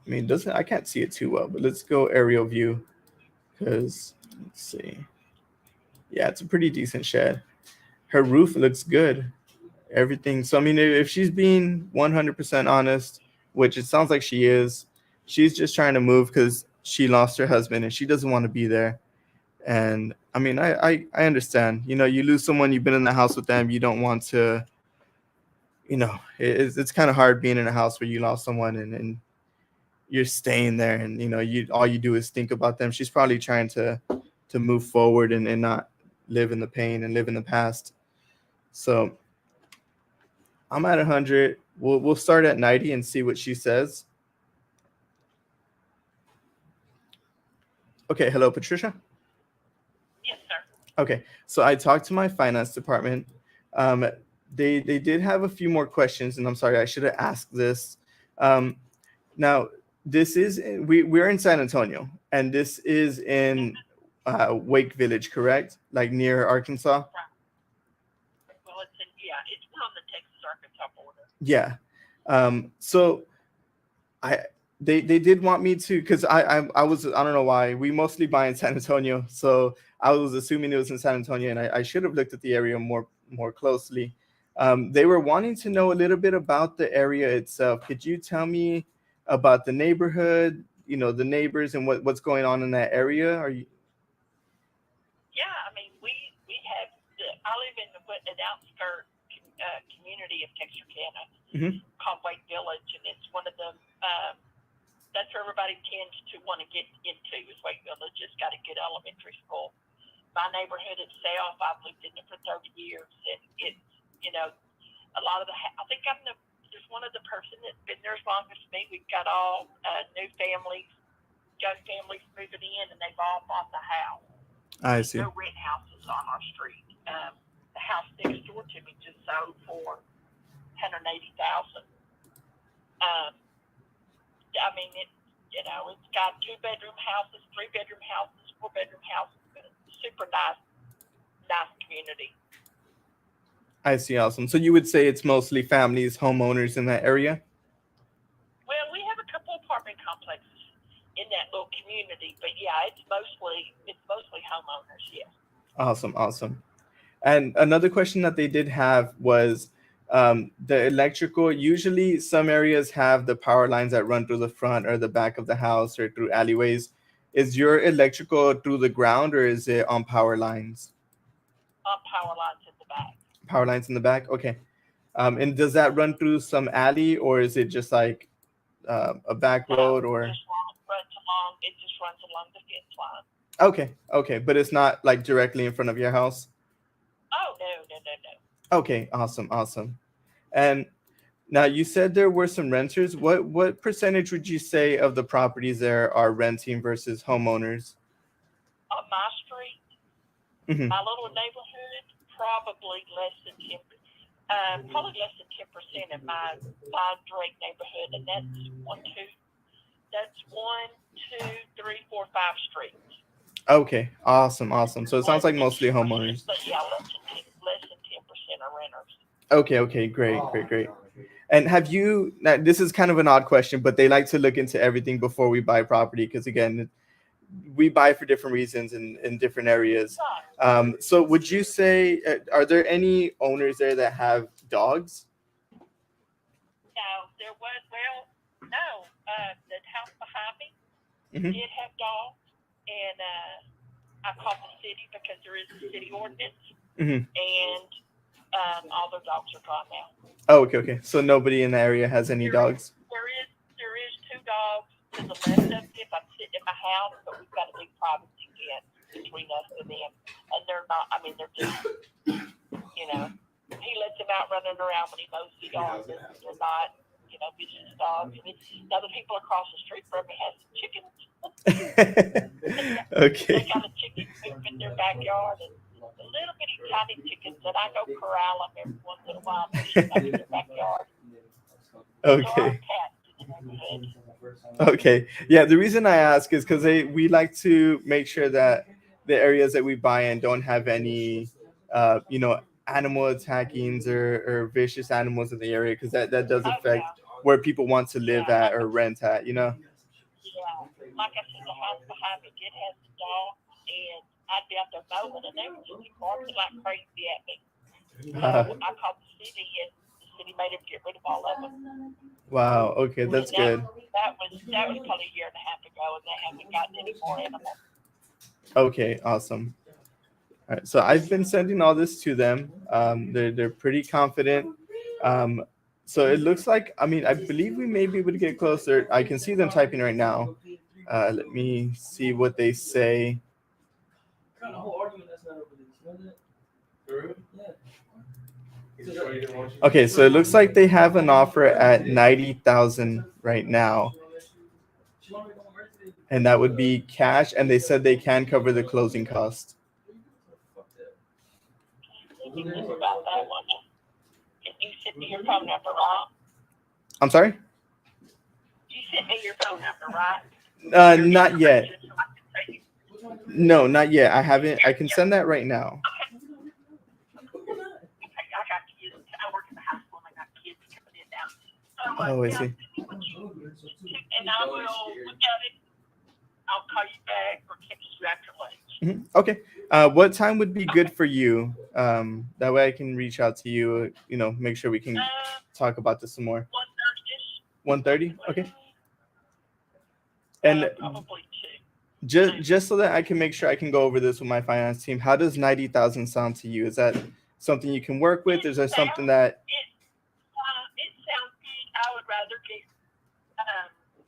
I mean, I can't see it too well, but let's go aerial view, because let's see. Yeah, it's a pretty decent shed. Her roof looks good. Everything. So I mean, if she's being 100% honest, which it sounds like she is, she's just trying to move because she lost her husband and she doesn't want to be there. And I mean, I understand. You know, you lose someone, you've been in the house with them, you don't want to. You know, it's kind of hard being in a house where you lost someone and you're staying there, and you know, all you do is think about them. She's probably trying to move forward and not live in the pain and live in the past. So I'm at 100. We'll start at 90 and see what she says. Okay, hello, Patricia. Yes, sir. Okay, so I talked to my finance department. They did have a few more questions, and I'm sorry, I should have asked this. Now, this is we're in San Antonio, and this is in Wake Village, correct? Like near Arkansas. Well, it's on the Texas-Arkansas border. Yeah. So they did want me to, because I don't know why, we mostly buy in San Antonio, so I was assuming it was in San Antonio, and I should have looked at the area more closely. They were wanting to know a little bit about the area itself. Could you tell me about the neighborhood, you know, the neighbors and what's going on in that area? Are you? Yeah, I mean, we have. I live in an outskirt community of Texarkana called Wake Village, and it's one of the. That's where everybody tends to want to get into is Wake Village. It's got a good elementary school. My neighborhood itself, I've lived in it for 30 years, and it's, you know, a lot of I think I'm there's one of the person that's been there as long as me. We've got all new families, young families moving in, and they've all bought the house. I see. No rent houses on our street. The house next door to me just sold for $180,000. I mean, it's got 2-bedroom houses, 3-bedroom houses, 4-bedroom houses. Super nice community. I see. Awesome. So you would say it's mostly families, homeowners in that area? Well, we have a couple apartment complexes in that little community, but yeah, it's mostly homeowners. Yes. Awesome. Awesome. And another question that they did have was the electrical. Usually, some areas have the power lines that run through the front or the back of the house or through alleyways. Is your electrical through the ground or is it on power lines? On power lines in the back. Power lines in the back? Okay. And does that run through some alley or is it just like a back road or? It just runs along the fence line. Okay. Okay. But it's not like directly in front of your house? Oh, no. Okay, awesome, awesome. And now you said there were some renters. What percentage would you say of the properties there are renting versus homeowners? On my street, Mhm. my little neighborhood, probably less than 10% in my direct neighborhood, and that's 5 streets. Okay, awesome, awesome. So it sounds like mostly homeowners. But yeah, less than 10% are renters. Okay, great. And have you, now this is kind of an odd question, but they like to look into everything before we buy property because, again, we buy for different reasons in different areas. So would you say, are there any owners there that have dogs? No, there was, no, the house behind me Mhm. did have dogs, and I called the city because there is a city ordinance, Mhm. and all their dogs are gone now. Oh, okay. So nobody in the area has any dogs? There is 2 dogs to the left of me if I'm sitting in my house, but we've got a big privacy fence between us and them, and they're not, I mean, they're just, he lets them out running around when he mows the yard, and they're not, vicious dogs. And now the people across the street from me have some chickens. Okay. They got a chicken coop in their backyard, and the little bitty tiny chickens that I go corral them every once in a while in their backyard. There are Okay. cats in the neighborhood. Okay. Yeah, the reason I ask is because we like to make sure that the areas that we buy in don't have any, animal attackings or vicious animals in the area because that does affect where people want to live at or rent at, Yeah, like I said, the house behind me did have the dog, and I'd be out there mowing, and they were just barking like crazy at me. So I called the city, and the city made them get rid of all of them. Wow. Okay, that's good. That was probably a year and a half ago, and they haven't gotten any more animals. Okay, awesome. All right, so I've been sending all this to them. They're pretty confident. So it looks like, I believe we may be able to get closer. I can see them typing right now. Let me see what they say. Kind of whole argument that's not over this, you know that? Yeah. Okay, so it looks like they have an offer at 90,000 right now, and that would be cash. And they said they can cover the closing cost. You think about that one. Can you send me your phone number, right? I'm sorry? You sent me your phone number, right? Not yet. No, not yet. I haven't. I can send that right now. I got kids. I work in the hospital, and I got kids coming in now. So, Oh, I see. And I will look at it. I'll call you back or text you after lunch. Okay. What time would be good for you? That way I can reach out to you, make sure we can talk about this some more. 1:30? Okay. And Probably 2. just so that I can make sure I can go over this with my finance team, how does 90,000 sound to you? Is that something you can work with? Is there something that... It sounds good. I would rather get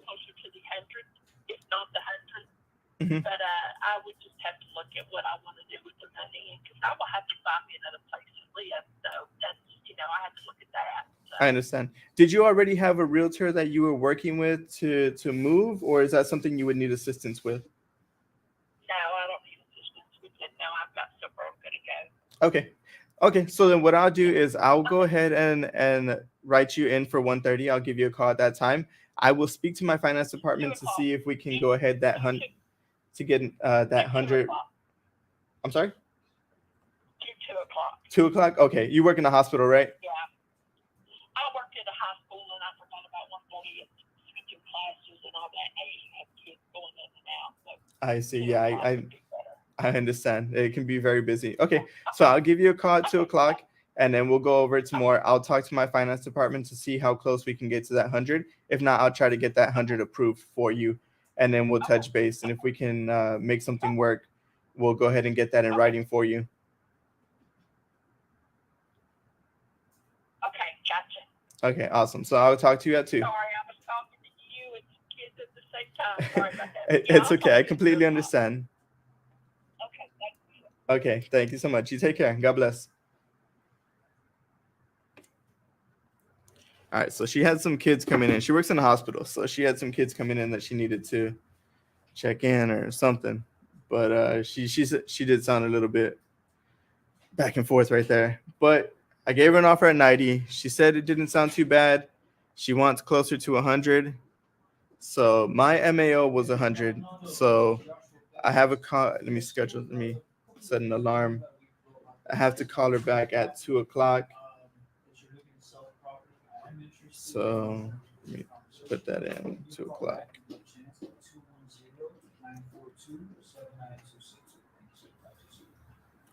closer to the 100, if not the 100. Mhm. But I would just have to look at what I want to do with the money, because I will have to find me another place to live. So that's, I have to look at that. So. I understand. Did you already have a realtor that you were working with to move, or is that something you would need assistance with? No, I don't need assistance with it. No, I've got somewhere I'm going to go. Okay. So then what I'll do is I'll go ahead and write you in for 1:30. I'll give you a call at that time. I will speak to my finance department to see if we can go ahead to get that 100. I'm sorry? 2 o'clock. 2 o'clock? Okay. You work in the hospital, right? Yeah. I worked at a high school and I forgot about 1:30 switching classes and all that. I used to have kids going in and out. So I see. 2 Yeah, o'clock would be better. I understand. It can be very busy. Okay. So I'll give you a call at 2 o'clock and then we'll go over it some more. I'll talk to my finance department to see how close we can get to that 100. If not, I'll try to get that 100 approved for you and then we'll touch base. And if we can make something work, we'll go ahead and get that in writing for you. Okay, gotcha. Okay, awesome. So I'll talk to you at 2. Sorry, I was talking to you and the kids at the same time. Sorry about that. It's I'll okay. talk I to you completely soon. understand. Okay, thank you. Okay, thank you so much. You take care. God bless. All right, so she had some kids coming in. She works in the hospital, so she had some kids coming in that she needed to check in or something. But she did sound a little bit back and forth right there. But I gave her an offer at 90. She said it didn't sound too bad. She wants closer to 100. So my MAO was 100. So I have a call. Let me set an alarm. I have to call her back at 2 o'clock. So let me put that in 2 o'clock.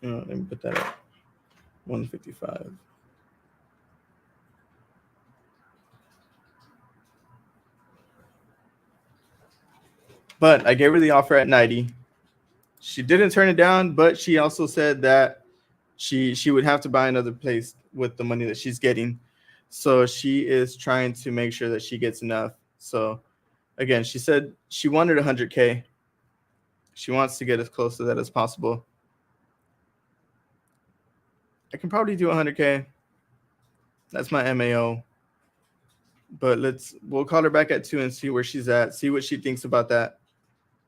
Let me put that at 155. But I gave her the offer at 90. She didn't turn it down, but she also said that she would have to buy another place with the money that she's getting. So she is trying to make sure that she gets enough. So again, she said she wanted 100K. She wants to get as close to that as possible. I can probably do 100K. That's my MAO. But we'll call her back at 2 and see where she's at. See what she thinks about that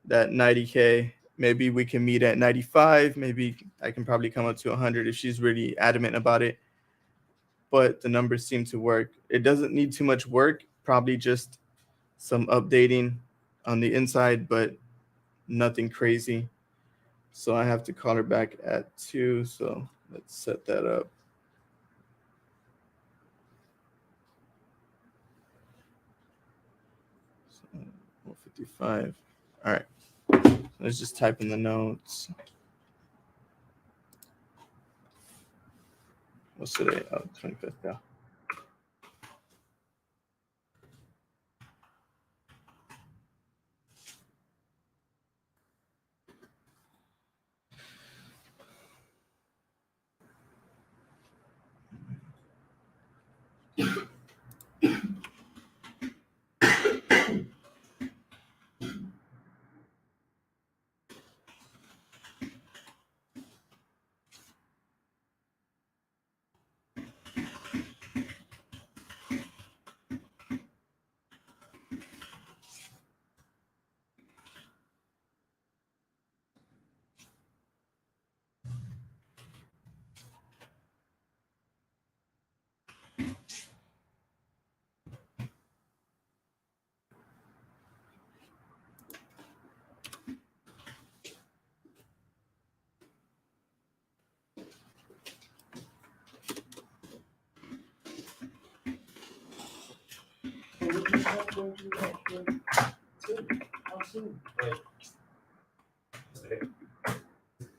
90K. Maybe we can meet at 95. Maybe I can probably come up to 100 if she's really adamant about it. But the numbers seem to work. It doesn't need too much work. Probably just some updating on the inside, but nothing crazy. So I have to call her back at 2. So let's set that up. So 155. All right. Let's just type in the notes. What's today? Oh, 25th. Yeah.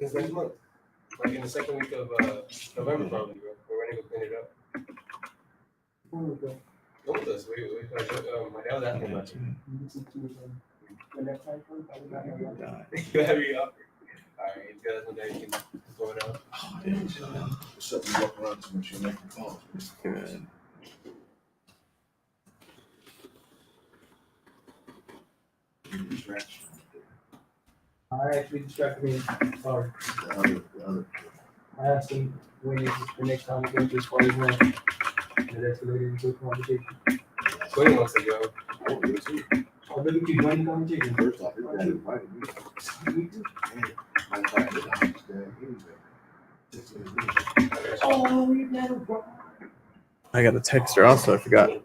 It's next month. Like in the second week of November, probably, bro. We're ready to go clean it up. Go with us. My dad was asking about you. You have your offer. Alright, you guys one day you can throw it out. Oh, yeah. Something you walk around too much, you make your phone. Good. Distraction. I actually distracted me. Sorry. The other. I asked him when is the next time we're going to as far as when. And that's related into a conversation. 20 months ago. I want to do it too. I'll look at you join the conversation. First off, your dad invited me. I invited him. Anyway. Oh, your dad was I got a text her also. I forgot. I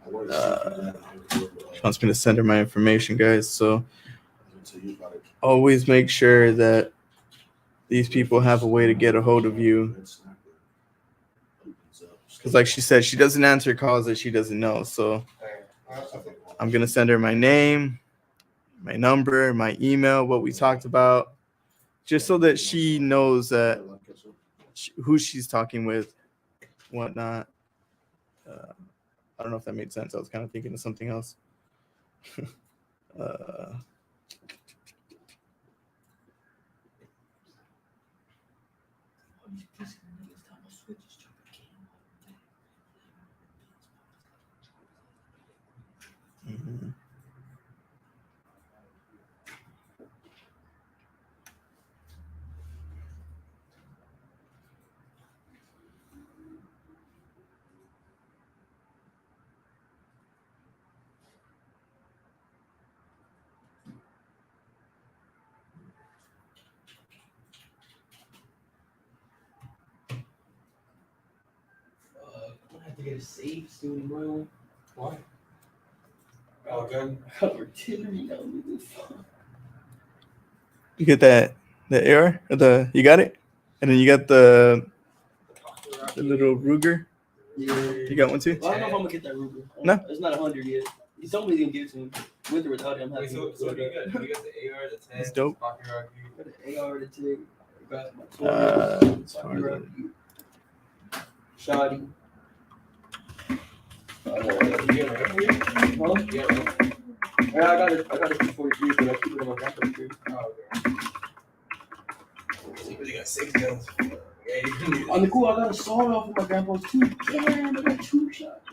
wanted to She wants me to send her my information, guys. So see you about it. always make sure that these people have a way to get a hold of you. Because like she said, she doesn't answer calls that she doesn't know. So I'm going to send her my name, my number, my email, what we talked about, just so that she knows that who she's talking with, whatnot. I don't know if that made sense. I was kind of thinking of something else. Mhm. I'm gonna have to get a safe soon, bro. Why? Oh, good. I got artillery down with this. You get that the AR or the you got it, and then you got the little Ruger. Yeah. You got one too. Well, I don't know if I'm gonna get that Ruger. No? It's not 100 yet. Somebody's gonna give it to me. With or without it, I'm happy. Wait, so what do you got? You got the AR, the 10, It's dope. Pocket Rocket. I got the AR, the TIG. I got my Tarzan. Shoddy. You got a rifle here? Huh? You got a rifle? Yeah, I got a P43, but I keep it in my backpack too. Oh, okay. So you really got 6 guns. Yeah, you can do On the cool, I got a sawed off of my grandpa's too. Damn, I got 2 shots.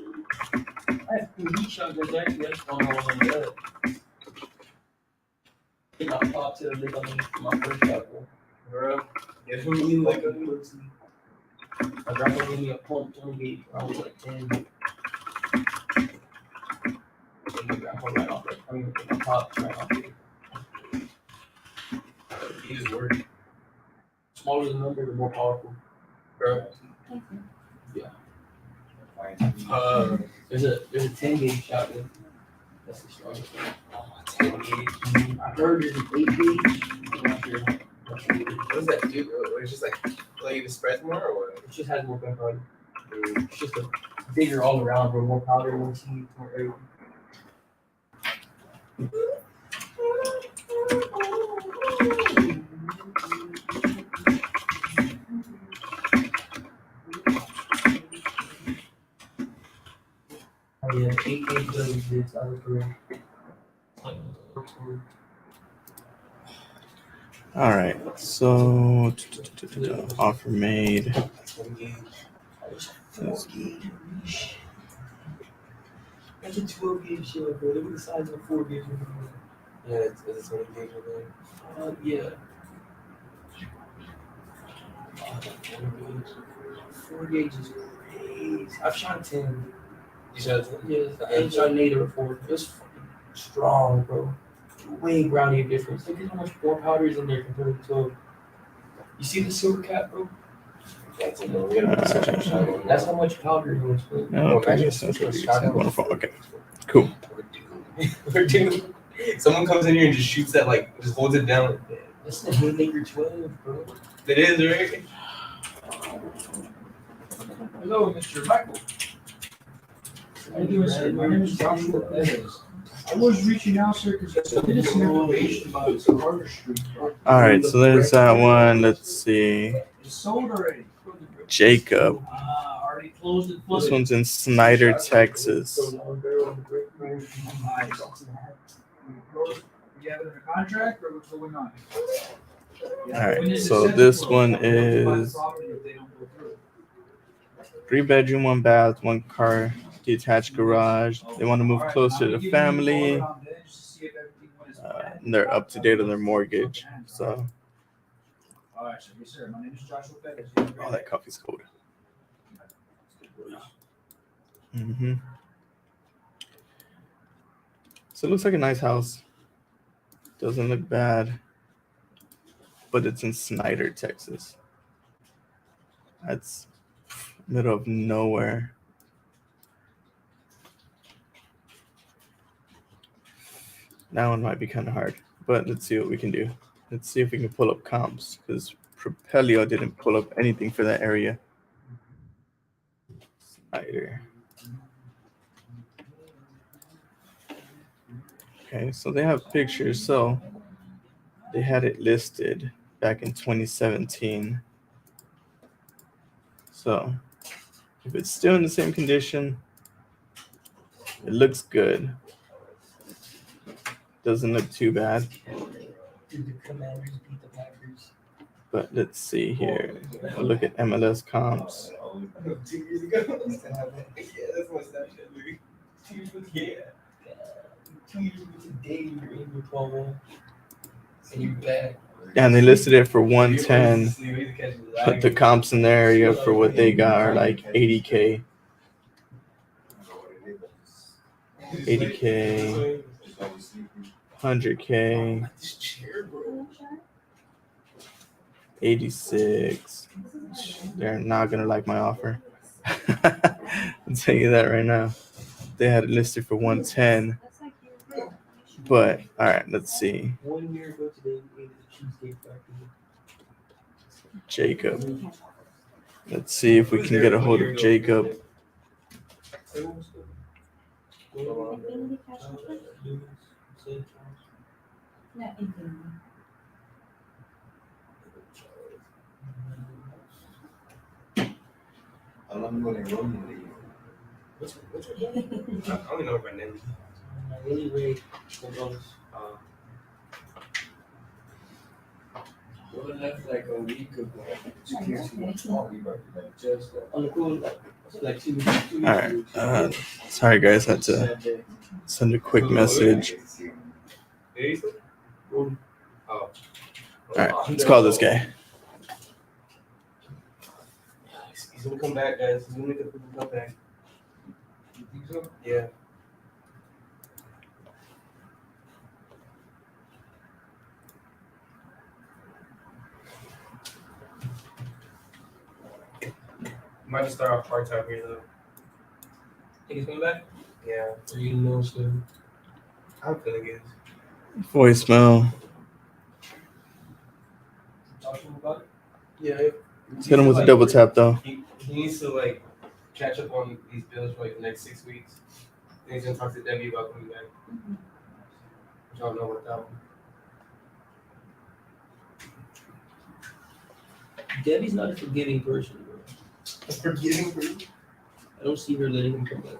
I have 3 shotguns actually. I just don't know what I'm good. I think I popped to the on my first shotgun. bro. Yeah, who Really you like like? a pussy. My grandpa gave me a pump 28 when I was like 10. And my grandpa right off it. I mean, my pop right off it. He just worked, Smaller the number, the more powerful. bro. Yeah. There's There's a 10 gauge shotgun. That's the strongest one. 10 gauge. I heard there's an 8 gauge. I'm not sure. What does that do, bro? It's just like allow you to spread more, or what? It just has more gunpowder. It's just a bigger all around, bro. More powder, more teeth, more everything. Oh yeah, 8 gauge doesn't exist. I was correct. All right. So offer made. 10 gauge. That's a 12 gauge shell, bro. Look at the size of a 4 gauge. Yeah, it's 20 gauge of that. Yeah. 4 gauge is crazy. I've shot 10. You shot 10? Yes, I shot an 8 or a 4. It's fucking strong, bro. Way groundier difference. Look at how much more powder is in there compared to 12. You see the silver cap, bro? That's it, bro. We gotta put such a shot. That's how much powder is in this, bro. Okay. Sounds pretty good. Wonderful. Okay. Cool. We're doing. Someone comes in here and just shoots that, like, just holds it down. That's the Haymaker 12, bro. It is, right? Hello, Mr. Michael. How you doing, sir? My name is Joshua Perez. I was reaching out, sir, because I did some information about this Carter Street. All right. So there's that one. Let's see. It's sold already. Jacob. Already closed and This flooded. one's in Snyder, Texas. Nice. You have it in a contract or what's going on? All right, When is it so set this for? one They'll buy the is property if they don't go through. 3-bedroom, 1 bath, 1 car, detached garage. They want to move Alright, closer I'll to give you a family. call around then just to see if everything went as planned. And they're up to date on their mortgage. So, All right, sir. Yes, sir. My name is Joshua Perez. You have a great oh, day. that coffee's cold. Mm-hmm. So it looks like a nice house. Doesn't look bad. But it's in Snyder, Texas. That's middle of nowhere. That one might be kind of hard, but let's see what we can do. Let's see if we can pull up comps, because Propelio didn't pull up anything for that area. Snyder. Okay, so they have pictures. So they had it listed back in 2017. So if it's still in the same condition, it looks good. Doesn't look too bad. Did the Commanders beat the Packers? But let's see here. We'll look at MLS comps. 2 years ago. Yeah, that's my Snapchat, Louis. 2 years ago, yeah. 2 years ago today, you're in your 12 and you're back. And they listed it for 110. But the comps in the area for what they got are like 80K. 80K, 100K, 86. They're not gonna like my offer. I'll tell you that right now. They had it listed for 110. But all right, let's see. 1 year ago today, we ate at the Cheesecake Factory. Jacob. Let's see if we can get a hold of Jacob. Infinity Cash Offer? No, Infinity. What's your name? I only know her by name. Anyway, Well, that's like a week ago. No, you're okay. Just on the cool, like 2 weeks. All right. Sorry guys, I had to send a quick message. Oh. All right, let's call this guy. He's gonna come back, guys. He's gonna make a people come back. You think so? Yeah. Might just start off part time here though. Think he's coming back? Yeah, Or you know soon? I'm feeling good. Voicemail. Talk to him about it? Yeah. Let's hit him with a double tap though. He needs to like catch up on these bills for like the next 6 weeks. Then he's gonna talk to Debbie about coming back. Which I don't know what that one. Debbie's not a forgiving person, bro. Forgetting for I don't see her letting him come back.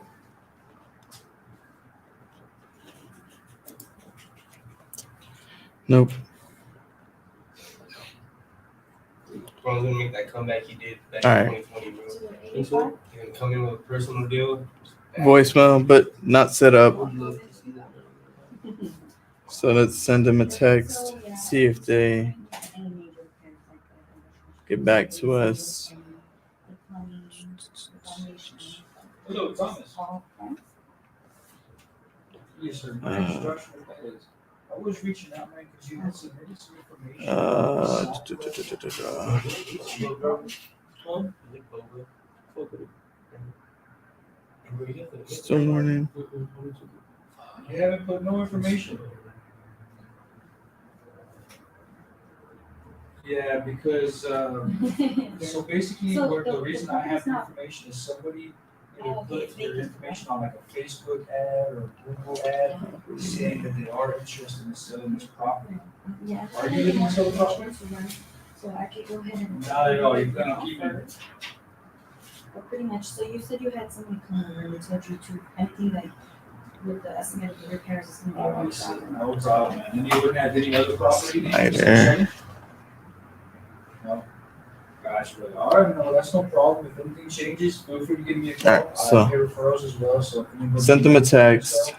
Nope. Bro's gonna make that comeback he did back All in right. 2020, bro. Think so? He's gonna come in with a personal deal. Voicemail, but not set I up. would love to see that. So let's send them a text. See if they get back to us. Hello, Thomas. Yes, sir. My name's Joshua Perez. I was reaching out, man, because you had submitted some information. Still morning. You haven't put no information. Yeah, because, so basically, So where the the reason I have the not- information is somebody put their information on like a Facebook ad or Google ad saying that they are interested in selling this property. Yeah. Are you looking to sell the property? So I could go ahead and. Not at all, you're gonna keep it. Well, pretty much, so you said you had somebody come over and they told you to empty like with the estimate of the repairs, it's gonna be around No problem, man. And you wouldn't have any other property? that you're Hi interested there. in selling? No? Gosh, really, all right, no, that's no problem. If anything changes, feel free to give me a call. Alright, so- I have referrals as well, so. if anybody Sent them a needs help, text.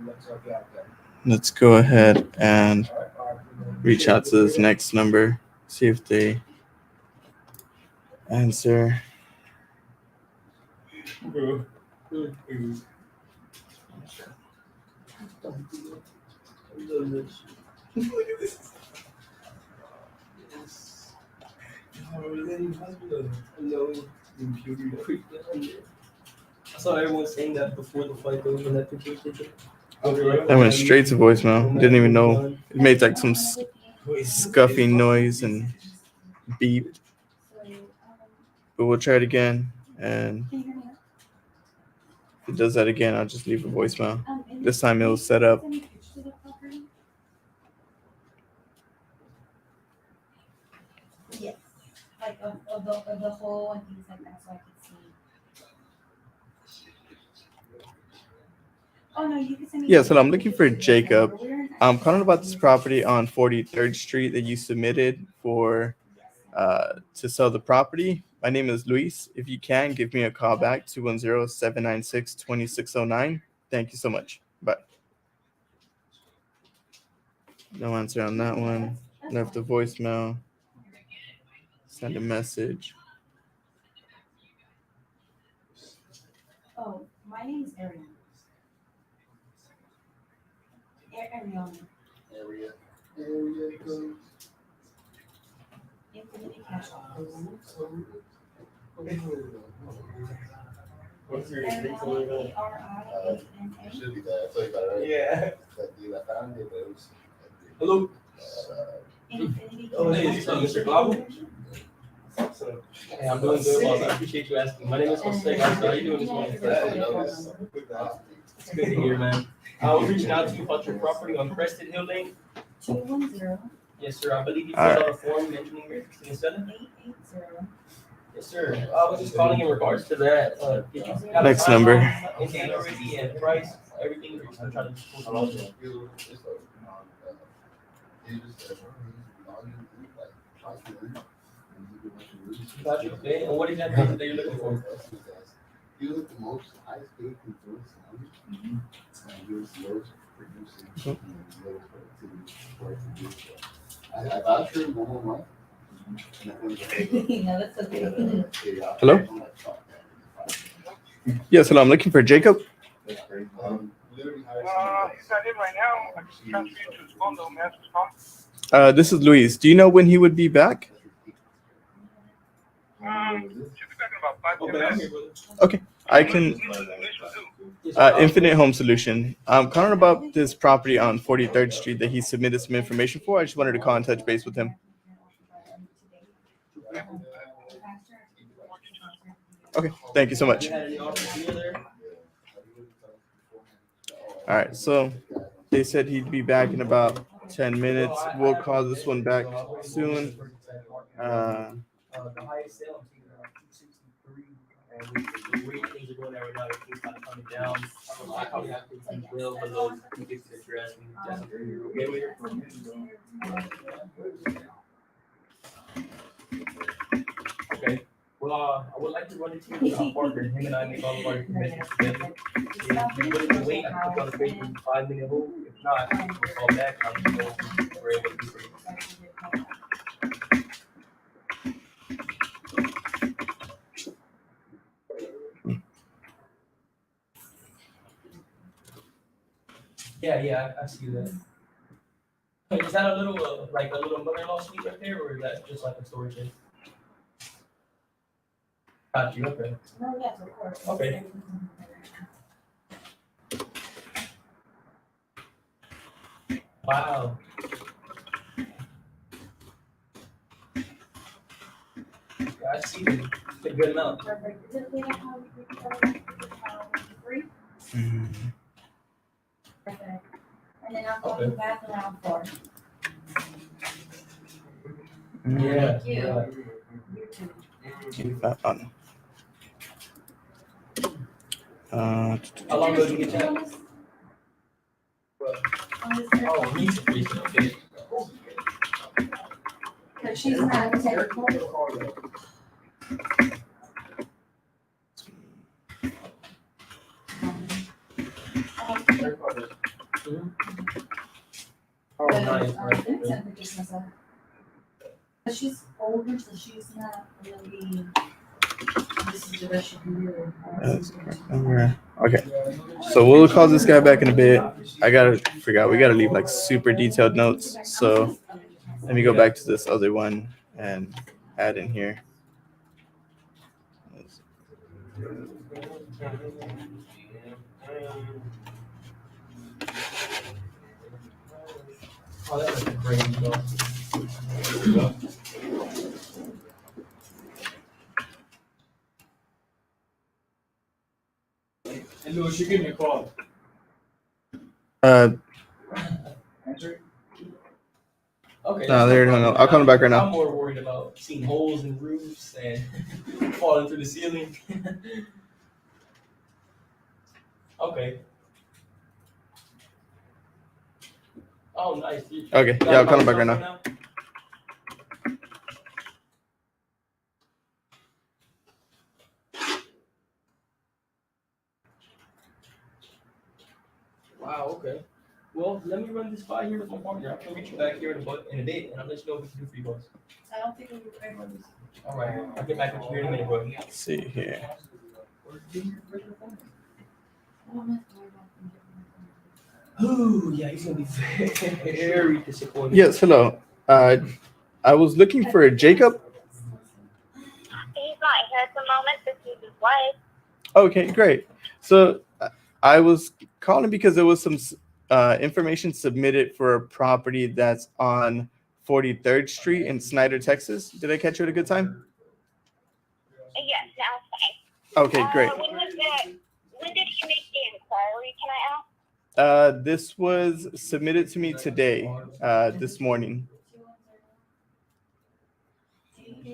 let's help you out there. Let's go ahead and All right, reach out to this next number. See if they answer. I saw everyone saying that before the fight though, when that picture was taken. That went straight to voicemail. Didn't even know. It made like some scuffing noise and beeped. So, But we'll try it again. And can you hear me? if it does that again, I'll just leave a voicemail. And This time it'll set up. send me pictures of the property? Yes, like of the hole and things like that, so I could see. Oh, no, you can send me. Yeah, so I'm looking for pictures Jacob. earlier, and I I'm can calling about send this you- property on 43rd Street that you submitted for to sell the property. My name is Luis. If you can, give me a call back, 210-796-2609. Thank you so much. Bye. No answer on that one. That's Left a fine. voicemail. Send a message. Oh, my name is Ariana. Ariana. Area. Infinity Cash Office. What's your Ariana, A-R-I-A-N-A. Should be that. I told you about it, right? Yeah. That deal I found it, but it was. Hello. Infinity Oh, hey, Cash is this Mr. Glavo? Office. So, hey, I'm doing good, boss. I appreciate you asking. My name is Jose. How are you doing this morning? It's good to hear, man. I was reaching out to you about your property on Crested Hill Lane. 210-880. Yes, sir. I believe you All filled out a form mentioning you're interested in selling. Yes, sir. I was just calling in regards to that. Did you have a Next number. timeline in date already and price, everything? I'm trying to. Got you. Okay. And what exactly is it that you're looking for? You look the most highest paid influence and you're the lowest producing, lowest productivity for it to do so. I vouch for 1 month. No, that's okay. Hello? Yes, hello. I'm looking for Jacob. Literally He's not in right now. I can transfer you to his phone though, man. His phone. This is Luis. Do you know when he would be back? Should be back in about 5 Okay, 10 I'm minutes. here, brother. I can. Infinite Home Solution. I'm calling about this property on 43rd Street that he submitted some information for. I just wanted to call and touch base with him. Okay, thank you so much. You had any offers here there? All right, so they said he'd be back in about 10 minutes. We'll call this one back soon. The highest sale, I'm seeing around 263, and the way things are going there right now, everything's kind of coming down. I probably have to take well below 250 that you're asking. That's something you're okay with? Okay. Well, I would like to run into you, Parker. Him and I make all of our commitments together. If you're willing to wait, I can put on the break in 5 minute hold. If not, we'll call back. I'll just know what we're able to do for you. Yeah, I see that. Wait, is that a little, like a little mother-in-law suite right there, or is that just like a storage space? Got you, okay. No, yes, of course. Okay. Wow. Yeah, I see it. It's a good amount. Perfect. Is it data free? Perfect. And then I'll call you back around 4. Yeah. Thank you. Yeah. You too. Keep that on. How long ago did you get that? On this Oh, he's recent, okay. But she's not technical. Oh, nice. I didn't send pictures myself. But she's older, so she's not really. This is the rest of the That's correct number. Okay, so we'll call this guy back in a bit. I gotta figure out, we gotta leave like super detailed notes. So let me go back to this other one and add in here. Oh, that was a great. Hey, Louis, you give me a call. Uh, Answer it. Okay. No, that's they're no hung up. problem. I'll call him back right now. I'm more worried about seeing holes in roofs and falling through the ceiling. Okay. Oh, nice. Okay, yeah, I'll call him back right now. Wow, okay. Well, let me run this by here with my partner. I'll meet you back here in a bit, and I'll let you know what we can do for you boys. I don't think we were ready for this. All right. I'll get back with you here in a minute, bro. Let's see here. Oh, yeah, he's gonna be very disappointed. Yes, hello. I was looking for Jacob. He's not here at the moment. This is his wife. Okay, great. So I was calling because there was some information submitted for a property that's on 43rd Street in Snyder, Texas. Did I catch you at a good time? Yes, now it's fine. Okay, great. When did he make the inquiry, can I ask? This was submitted to me today, this morning.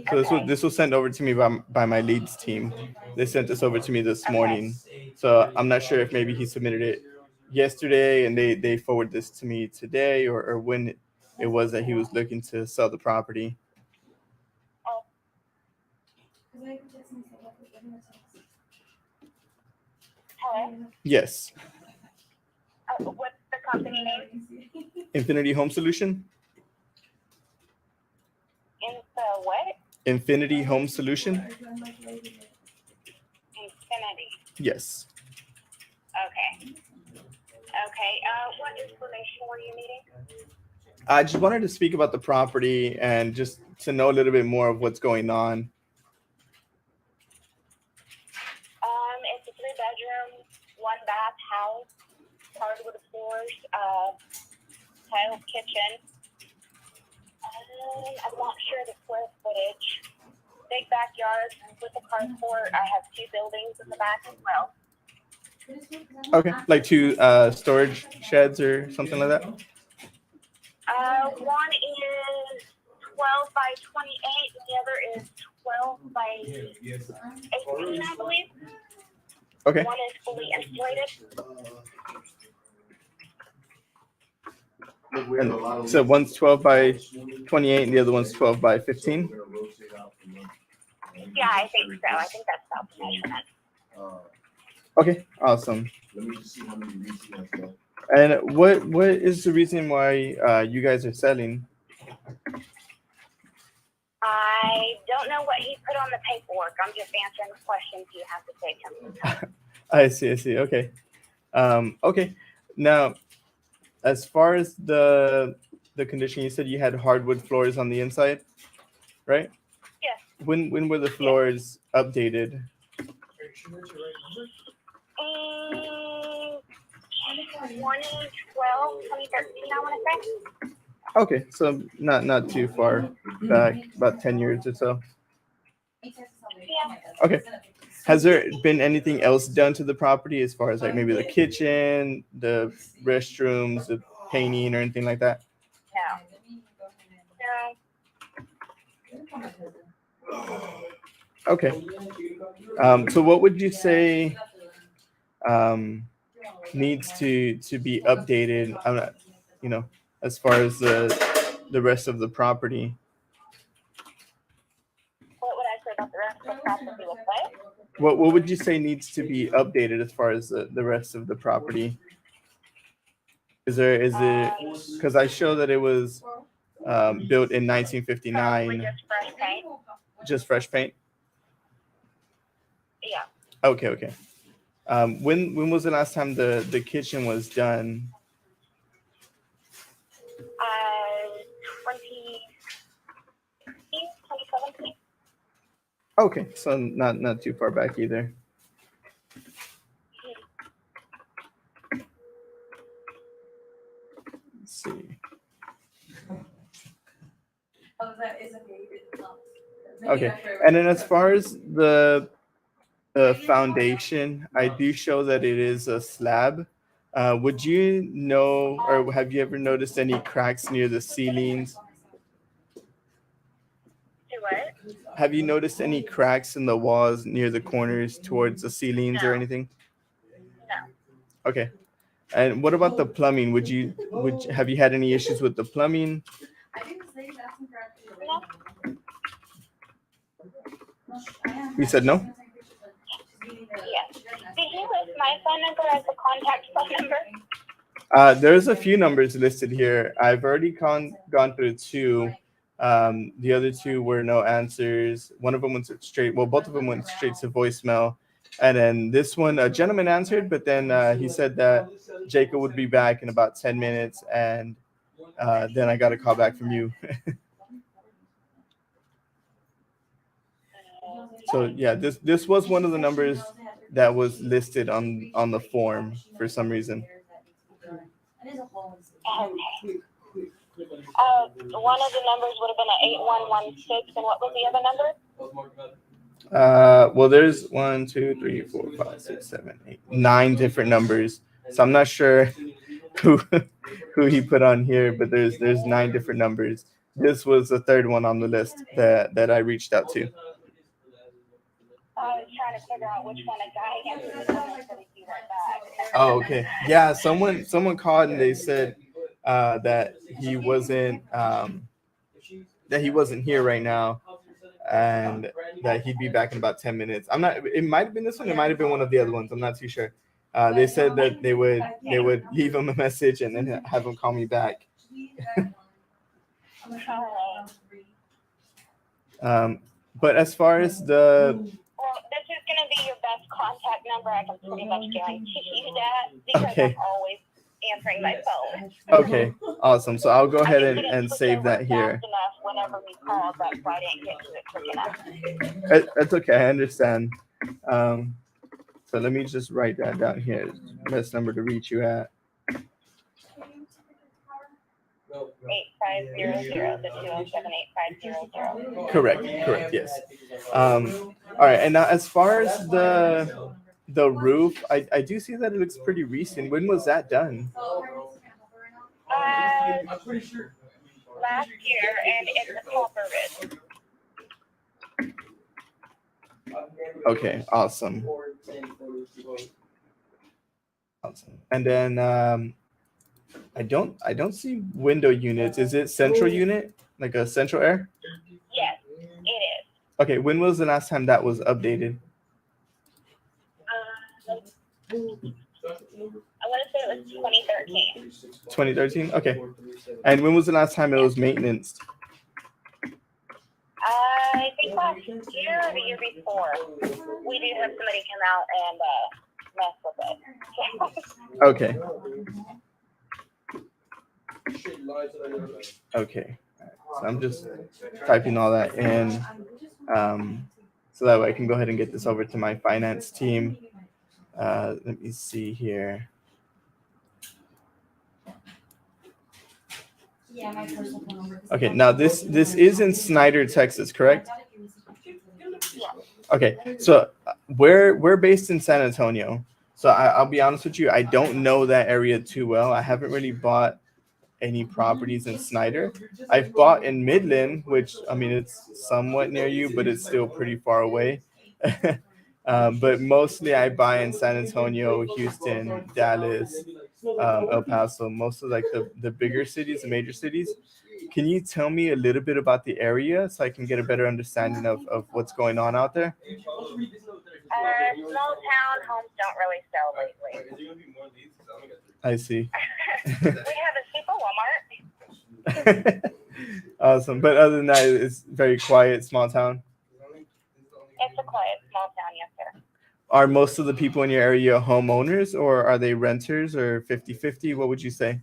So this was sent over to me by my leads team. They sent this over to me this morning. So I'm not sure if maybe he submitted it yesterday and they forwarded this to me today or when it was that he was looking to sell the property. Hello? Yes. What's the company name? Infinity Home Solution? In the what? Infinity Home Solution? Infinity. Yes. Okay. Okay, what information were you needing? I just wanted to speak about the property and just to know a little bit more of what's going on. It's a 3-bedroom, 1-bath house, hardwood floors, tiled kitchen. I'm not sure the square footage. Big backyard with a carport. I have 2 buildings in the back as well. Okay, like 2 storage sheds or something like that? One is 12 by 28, and the other is 12 by 18, I believe. Okay. One is fully insulated. And so one's 12 by 28 and the other one's 12 by 15? Yeah, I think so. I think that's about the measurement. Okay, awesome. And what is the reason why you guys are selling? I don't know what he put on the paperwork. I'm just answering the questions you have to take him. I see. Okay. Okay. Now, as far as the condition, you said you had hardwood floors on the inside, right? Yes. When were the floors updated? 2012, 2013, I want to say. Okay, so not too far back, about 10 years or so. Yeah. Okay. Has there been anything else done to the property as far as like maybe the kitchen, the restrooms, the painting or anything like that? No. Okay. So what would you say needs to be updated? I'm not, as far as the rest of the property. What would I say about the rest of the property with what? What would you say needs to be updated as far as the rest of the property? Is it because I show that it was built in 1959? Just fresh paint. Just fresh paint? Yeah. Okay. When was the last time the kitchen was done? 2017. Okay, so not too far back either. Let's see. Okay, and then as far as the the foundation, I do show that it is a slab. Would you know, or have you ever noticed any cracks near the ceilings? Do what? Have you noticed any cracks in the walls near the corners towards the ceilings or No. anything? No. Okay. And what about the plumbing? Have you had any issues with the plumbing? You said no? Yes. Did you list my phone number as a contact phone number? There's a few numbers listed here. I've already gone through two. The other two were no answers. One of them went straight. Well, both of them went straight to voicemail. And then this one, a gentleman answered, but then he said that Jacob would be back in about 10 minutes. And then I got a call back from you. So yeah, this was one of the numbers that was listed on the form for some reason. Okay. One of the numbers would have been an 8116, and what was the other number? Well, there's 1, 2, 3, 4, 5, 6, 7, 8, 9 different numbers. So I'm not sure who he put on here, but there's 9 different numbers. This was the third one on the list that I reached out to. I was trying to figure out which one a guy answered, and I said he'd be right back. Oh, okay. Yeah, someone called and they said that he wasn't here right now, and that he'd be back in about 10 minutes. I'm not. It might have been this one. It might have been one of the other ones. I'm not too sure. They said that they would leave him a message and then have him call me back. But as far as the Well, this is going to be your best contact number. I can pretty much guarantee you that because Okay. I'm always answering my phone. Okay, awesome. So I'll go ahead I didn't and put save the that word here. fast enough whenever we called, that's why I didn't get to it quick enough. That's okay. I understand. So let me just write that down here. Best number to reach you at. 8500 the 207-8500. Correct. Yes. All right. And now, as far as the roof, I do see that it looks pretty recent. When was that done? I'm pretty sure. Last year, and it's a copper ridge. Okay. Awesome. And then I don't see window units. Is it central unit, like a central air? Yes, it is. Okay. When was the last time that was updated? I want to say it was 2013. 2013. Okay. And when was the last time it was maintenance? I think last year or the year before. We do have somebody come out and mess with it. Okay. Okay. So I'm just typing all that in, so that way I can go ahead and get this over to my finance team. Let me see here. Yeah, my personal phone number. Okay, now this is in Snyder, Texas, correct? Okay, so we're based in San Antonio. So I'll be honest with you, I don't know that area too well. I haven't really bought any properties in Snyder. I've bought in Midland, which, I mean, it's somewhat near you, but it's still pretty far away. But mostly I buy in San Antonio, Houston, Dallas, El Paso, most of like the bigger cities, the major cities. Can you tell me a little bit about the area so I can get a better understanding of what's going on out there? Small town homes don't really sell lately. I see. We have a super Walmart. Awesome. But other than that, it's very quiet, small town. It's a quiet small town, yes, sir. Are most of the people in your area homeowners, or are they renters, or 50-50? What would you say?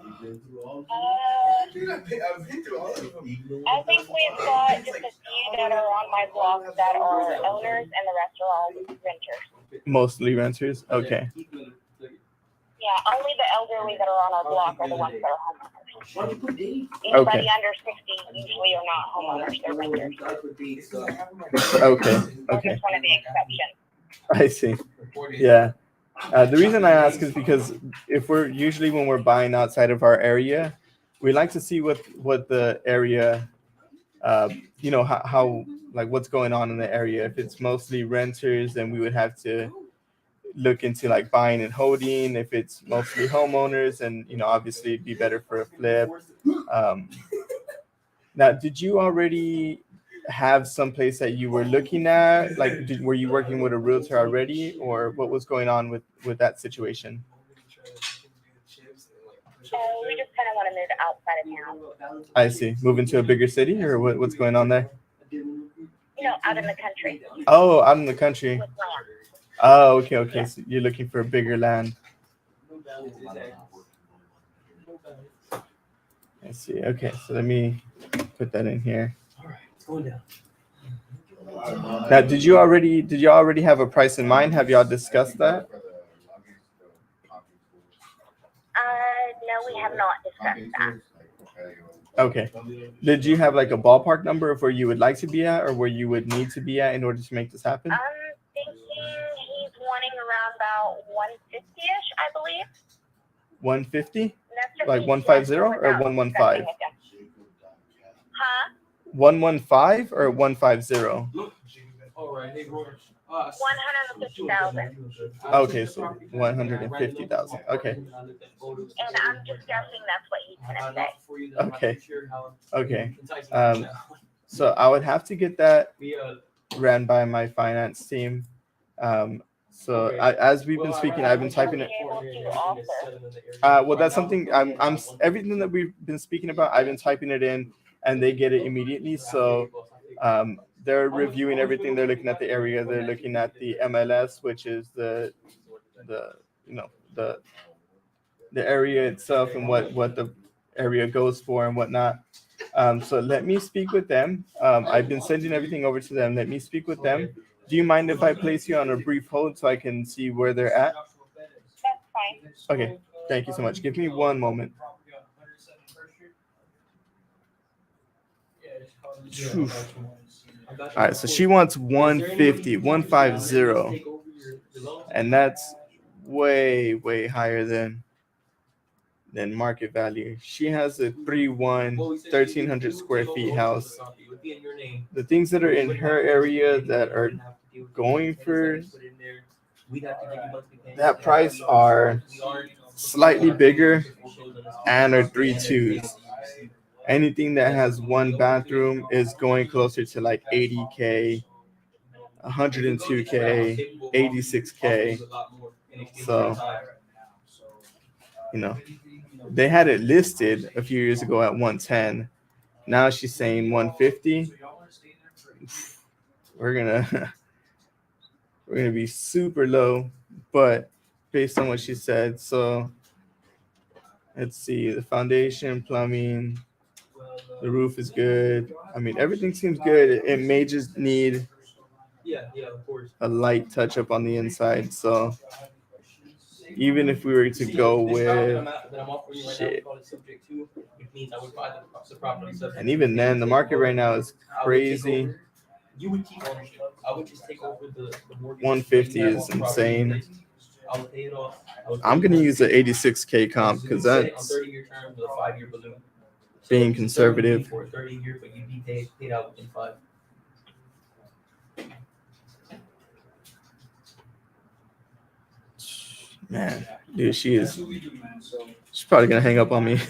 I think we've got just a few that are on my block that are owners, and the rest are all renters. Mostly renters? Okay. Yeah, only the elderly that are on our block are the ones that are homeowners. Anybody Okay. under 60 usually are not homeowners, they're renters. Okay. We're Okay. just one of the exceptions. I see. Yeah. The reason I ask is because if we're usually when we're buying outside of our area, we like to see what the area, how like what's going on in the area. If it's mostly renters, then we would have to look into like buying and holding. If it's mostly homeowners, and obviously it'd be better for a flip. Now, did you already have some place that you were looking at? Like, were you working with a realtor already, or what was going on with that situation? We just kind of want to move outside of town. I see. Moving to a bigger city, or what's going on there? Out in the country. Oh, out in the country. With land. Oh, okay. So you're looking for bigger land. I see. Okay, so let me put that in here. It's going down. Now, did you already have a price in mind? Have y'all discussed that? No, we have not discussed that. Okay. Did you have like a ballpark number of where you would like to be at, or where you would need to be at in order to make this happen? I'm thinking he's wanting around about 150-ish, I believe. 150? That's just Like me 150 or without 115? Huh? 115 or 150? All right, hey, Roy. 150,000. Okay, so 150,000. Okay. And I'm just guessing that's what he's gonna say. Okay. So I would have to get that ran by my finance team. As we've been speaking, I've been typing it. Well, that's something I'm everything that we've been speaking about, I've been typing it in, and they get it immediately. So they're reviewing everything. They're looking at the area. They're looking at the MLS, which is the area itself and what the area goes for and whatnot. So let me speak with them. I've been sending everything over to them. Let me speak with them. Do you mind if I place you on a brief hold so I can see where they're at? That's fine. Okay, thank you so much. Give me one moment. Phew. All right, so she wants 150, 150, and that's way higher than market value. She has a 1,300 square feet house. The things that are in her area that are going for that price are slightly bigger and are 3.2s. Anything that has one bathroom is going closer to like 80K, 102K, 86K. So, they had it listed a few years ago at 110. Now she's saying 150. We're gonna be super low, but based on what she said. So let's see, the foundation, plumbing, the roof is good. I mean, everything seems good. It may just need a light touch up on the inside. So even if we were to go with shit, and even then, the market right now is crazy. You would keep ownership. I would just take over the mortgage. 150 is insane. I would pay it off. I'm gonna use the 86K comp because that's 30-year term with a 5-year balloon. being conservative. For 30 years, but you'd be paid out within 5. Man, dude, she's probably gonna hang up on me.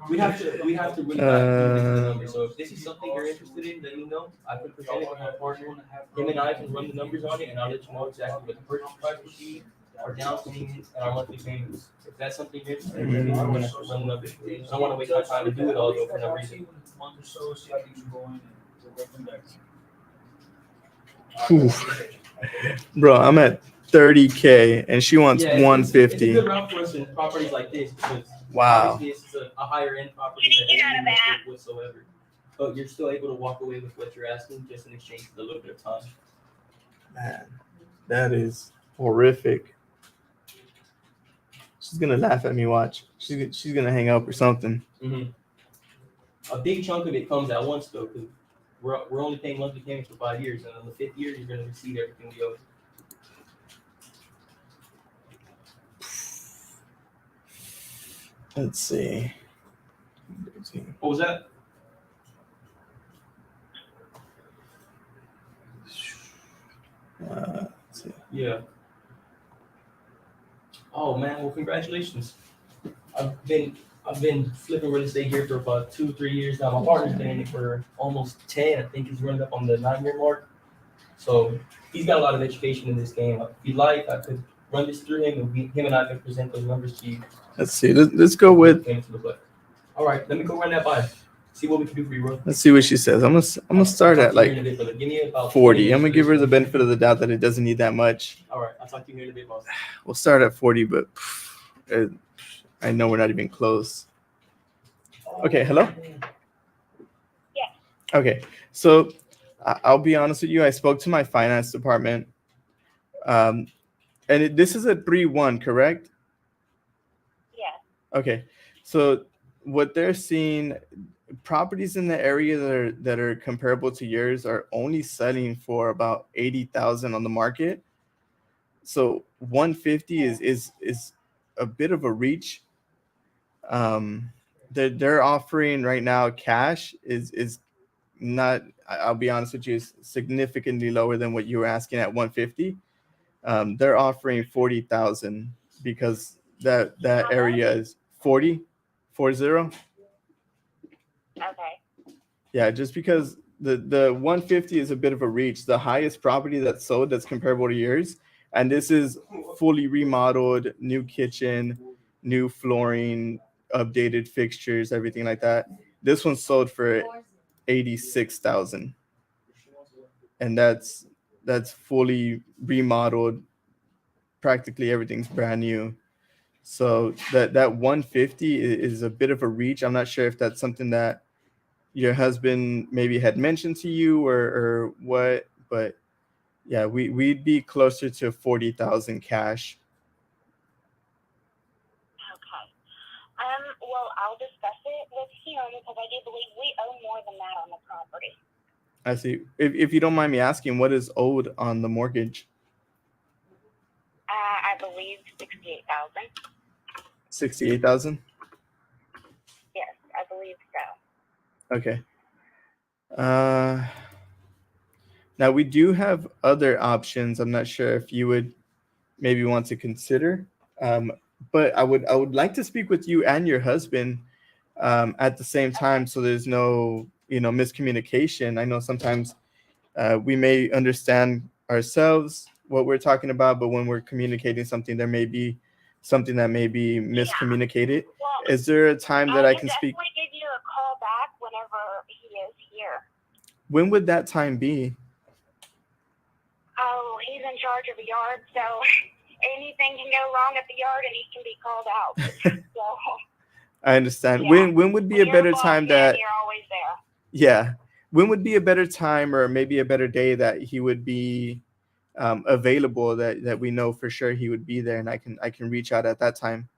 We have to really back into the numbers. So if this is something you're interested in, then I can present it with my partner. Him and I can run the numbers on it, and I'll let you know exactly what the purchase price would be, our down payment, and our monthly payments. If that's something you're interested in, then I'm gonna run the numbers. I don't want to waste my time to do it all though for no reason. Oof. Bro, I'm at 30K and she wants 150. It's a good route for us in properties like this because wow. This is a higher end property that whatsoever. But you're still able to walk away with what you're asking just in exchange for a little bit of time. Man, that is horrific. She's gonna laugh at me. Watch. She's gonna hang up or something. A big chunk of it comes at once though, because we're only paying monthly payments for 5 years, and on the 5th year you're gonna receive everything we owe. Let's see. What was that? Let's see. Yeah. Oh man, well congratulations. I've been flipping real estate here for about 2-3 years now. My partner's been in it for almost 10. I think he's running up on the 9-year mark. So he's got a lot of education in this game. If you'd like, I could run this through him, and him and I can present those numbers to you. Let's see. Let's go with. All right, let me go run that by. See what we can do for you, bro. Let's see what she says. I'm gonna start at like Give me about 40. I'm gonna give her the benefit of the doubt that it doesn't need that much. All right, I'll talk to you here in a bit, boss. We'll start at 40, but I know we're not even close. Okay, hello? Yeah. Okay, so I'll be honest with you. I spoke to my finance department. And this is a 3-1, correct? Yeah. Okay, so what they're seeing, properties in the area that are comparable to yours are only selling for about 80,000 on the market. So 150 is a bit of a reach. They're offering right now cash is not, I'll be honest with you, is significantly lower than what you were asking at 150. They're offering 40,000 because that area is 40. Okay. Yeah, just because the 150 is a bit of a reach. The highest property that's sold that's comparable to yours, and this is fully remodeled, new kitchen, new flooring, updated fixtures, everything like that. This one sold for 86,000, and that's fully remodeled. Practically everything's brand new. So that 150 is a bit of a reach. I'm not sure if that's something that your husband maybe had mentioned to you or what, but yeah, we'd be closer to 40,000 cash. Okay. Well, I'll discuss it with him because I do believe we owe more than that on the property. I see. If you don't mind me asking, what is owed on the mortgage? I believe 68,000. 68,000? Yes, I believe so. Okay. Now we do have other options. I'm not sure if you would maybe want to consider, but I would like to speak with you and your husband at the same time, so there's no miscommunication. I know sometimes we may understand ourselves what we're talking about, but when we're communicating something, there may be something that may be miscommunicated. Well, Is there a time that I can speak? definitely give you a call back whenever he is here. When would that time be? Oh, he's in charge of the yard, so anything can go wrong at the yard and he can be called out. So I understand. Yeah. When would be a better time that? You're always there. Yeah. When would be a better time or maybe a better day that he would be available, that we know for sure he would be there, and I can reach out at that time?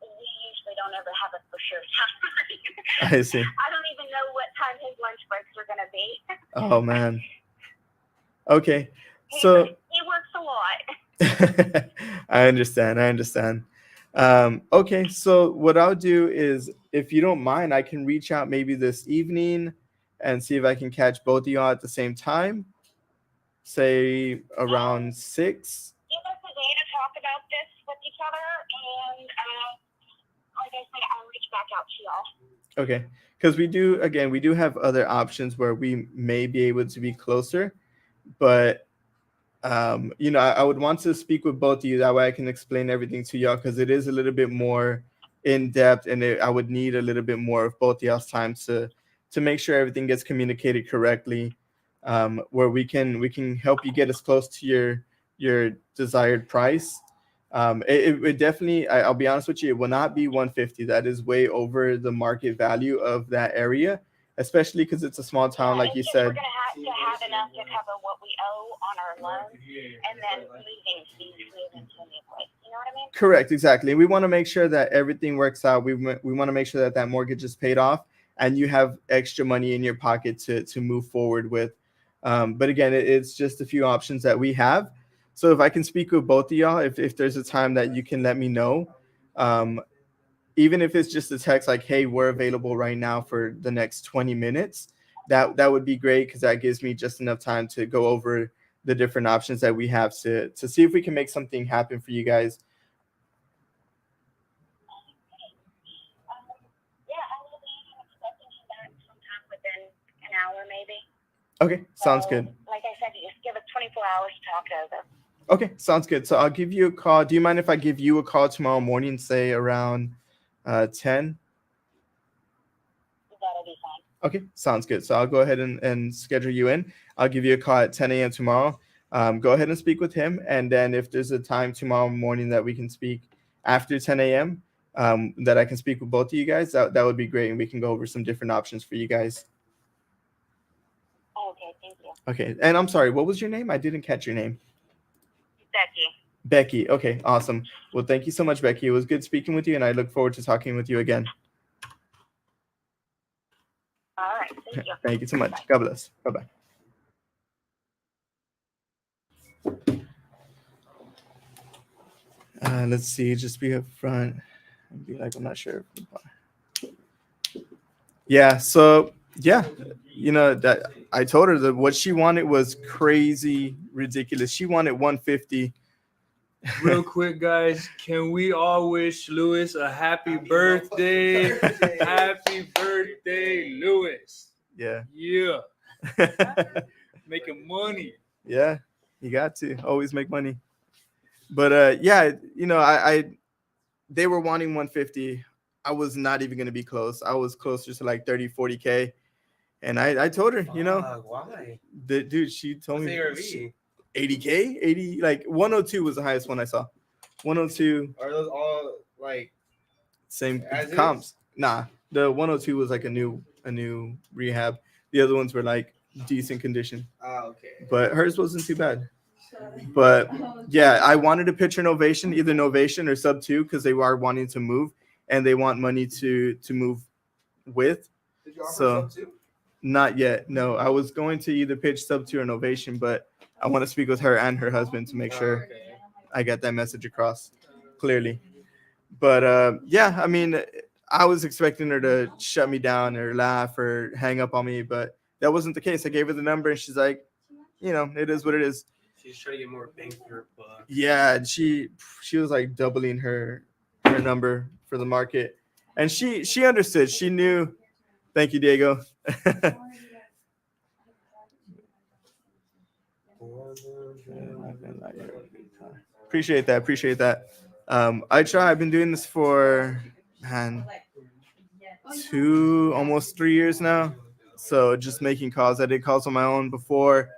We usually don't ever have a for sure time. I see. I don't even know what time his lunch breaks are going to be. Oh man. Okay. So he works a lot. I understand. Okay, so what I'll do is, if you don't mind, I can reach out maybe this evening and see if I can catch both of y'all at the same time, say around 6. Give us a day to talk about this with each other, and like I said, I'll reach back out to y'all. Okay, because we do have other options where we may be able to be closer, but I would want to speak with both of you, that way I can explain everything to y'all, because it is a little bit more in depth, and I would need a little bit more of both of y'all's time to make sure everything gets communicated correctly, where we can help you get as close to your desired price. It definitely, I'll be honest with you, it will not be 150. That is way over the market value of that area, especially because it's a small town, like you said. We're going to have enough to cover what we owe on our loan, and then moving fees move into a new place. You know what I mean? Correct, exactly. We want to make sure that everything works out. We want to make sure that mortgage is paid off, and you have extra money in your pocket to move forward with. But again, it's just a few options that we have. So if I can speak with both of y'all, if there's a time that you can let me know, even if it's just a text like, hey, we're available right now for the next 20 minutes, that would be great, because that gives me just enough time to go over the different options that we have to see if we can make something happen for you guys. Yeah, I will be expecting him back sometime within an hour, maybe. Okay, sounds good. Like I said, you just give us 24 hours to talk over. Okay, sounds good. So I'll give you a call. Do you mind if I give you a call tomorrow morning, say around 10? That'll be fine. Okay, sounds good. So I'll go ahead and schedule you in. I'll give you a call at 10 a.m. tomorrow. Go ahead and speak with him. And then if there's a time tomorrow morning that we can speak after 10 a.m., that I can speak with both of you guys, that would be great. And we can go over some different options for you guys. Okay, thank you. Okay, and I'm sorry, what was your name? I didn't catch your name. Becky. Becky. Okay, awesome. Well, thank you so much, Becky. It was good speaking with you, and I look forward to talking with you again. All right, thank you. Thank you so much. God bless. Bye-bye. Let's see, just be up front and be like, I'm not sure. Yeah, so yeah, you know, that I told her that what she wanted was crazy, ridiculous. She wanted 150. Real quick, guys, can we all wish Lewis a happy birthday? Happy birthday, Lewis. Yeah. Yeah. Making money. Yeah, you got to always make money. But yeah, you know, I they were wanting 150. I was not even going to be close. I was closer to like 30, 40K. And I told her, you know, why? Dude, she told me What's 80K, 80, like 102 was the highest one I saw. 102. Are those all like Same as comps. is? Nah, the 102 was like a new rehab. The other ones were like decent condition. Okay. But hers wasn't too bad. But yeah, I wanted to pitch an Novation, either Novation or Sub 2, because they are wanting to move and they want money to move with. Did you offer So Sub 2? not yet. No, I was going to either pitch Sub 2 or Novation, but I want to speak with her and her husband to make sure Okay. I get that message across clearly. But yeah, I mean, I was expecting her to shut me down or laugh or hang up on me, but that wasn't the case. I gave her the number and she's like, you know, it is what it is. She's trying to get more bang for her buck. Yeah, and she was like doubling her number for the market. And she understood. She knew. Thank you, Diego. Appreciate that. I've been doing this for almost 3 years now. So just making calls. I did calls on my own before,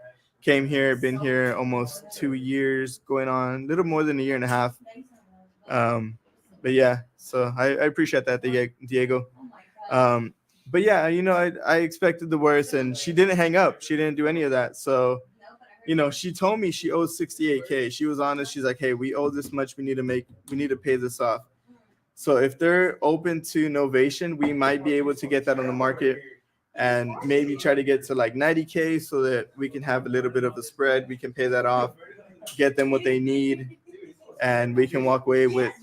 came here, been here almost 2 years, going on a little more than a year and a half. But yeah, so I appreciate that, Diego. But yeah, you know, I expected the worst, and she didn't hang up. She didn't do any of that. So, you know, she told me she owes 68K. She was honest. She's like, hey, we owe this much. We need to pay this off. So if they're open to Novation, we might be able to get that on the market and maybe try to get to like 90K so that we can have a little bit of a spread. We can pay that off, get them what they need, and we can walk away with,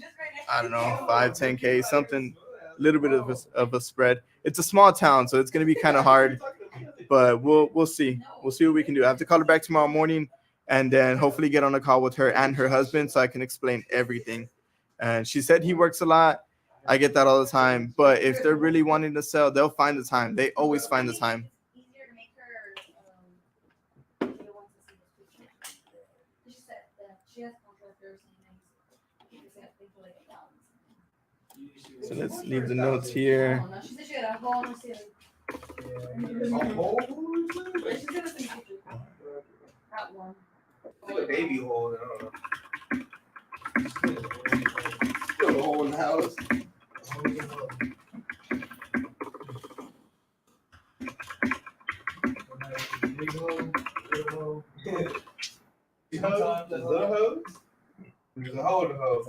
I don't know, 5, 10K, something, a little bit of a spread. It's a small town, so it's going to be kind of hard, but we'll see. We'll see what we can do. I have to call her back tomorrow morning and then hopefully get on a call with her and her husband so I can explain everything. And she said he works a lot. I get that all the time. But if they're really wanting to sell, they'll find the time. They always find the time. So let's leave the notes here. A baby hole, I don't know. Still a hole in the house. Sometimes there's little hoes. There's a hole in the hole.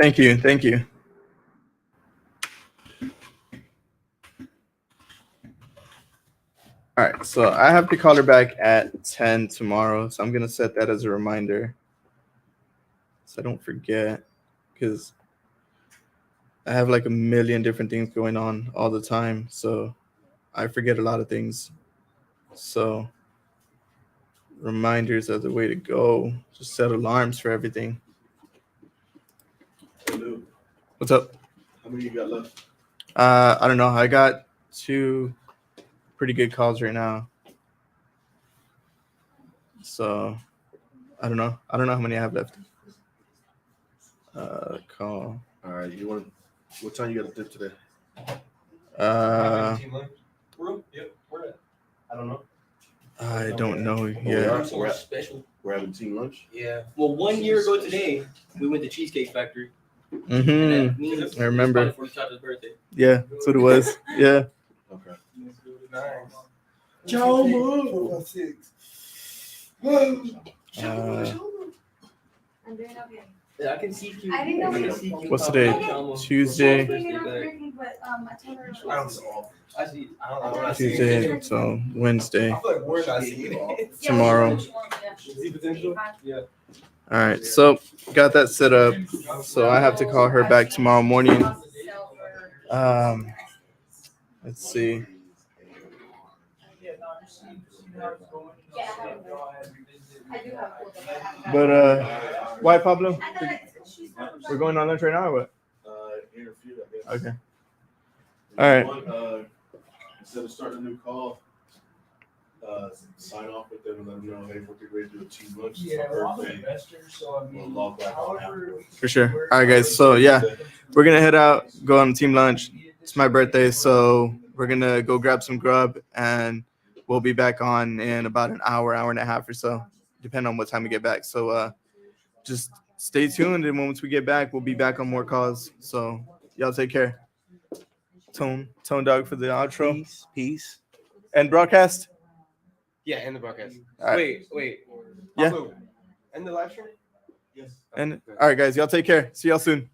Thank you. Thank you. All right, so I have to call her back at 10 tomorrow, so I'm gonna set that as a reminder, so I don't forget, because I have like a million different things going on all the time, so I forget a lot of things. So reminders are the way to go. Just set alarms for everything. Hello. What's up? How many you got left? I don't know. I got 2 pretty good calls right now. So I don't know. I don't know how many I have left. Call. All right. You want? What time you got to dip today? Yep, we're at. I don't know. I don't know we yet. are? Somewhere special. We're having team lunch. Yeah. Well, 1 year ago today, we went to Cheesecake Factory. I remember. For Chacha's birthday. Yeah, that's what it was. Yeah. Okay. Nice. Joe, move. I'm doing okay. Yeah, I can see you. I didn't know can we- see you What's popping today? up almost. Tuesday. But I told her. I don't know. I see. I don't know. I see Tuesday, so Wednesday. I feel like we're not seeing it. Tomorrow. See potential? Yeah. All right, so got that set up. So I have to call her back tomorrow morning. Let's see. But why, Pablo? We're going on lunch right now or what? Interviewed, I guess. Okay. All right. One, instead of starting a new call, sign off with them and let them know, hey, we're getting ready to do a team lunch. It's Yeah, my we're all birthday. investors, so I We'll mean, log back on however. afterwards. For sure. All right, guys. So yeah, we're gonna head out, go on team lunch. It's my birthday, so we're gonna go grab some grub, and we'll be back on in about an hour, hour and a half or so, depending on what time we get back. So just stay tuned, and once we get back, we'll be back on more calls. So y'all take care. Tone Dog for the outro Peace. and broadcast. Yeah, end the broadcast. All right. Wait. Yeah. Also, end the live stream? Yes. And all right, guys, y'all take care. See y'all soon.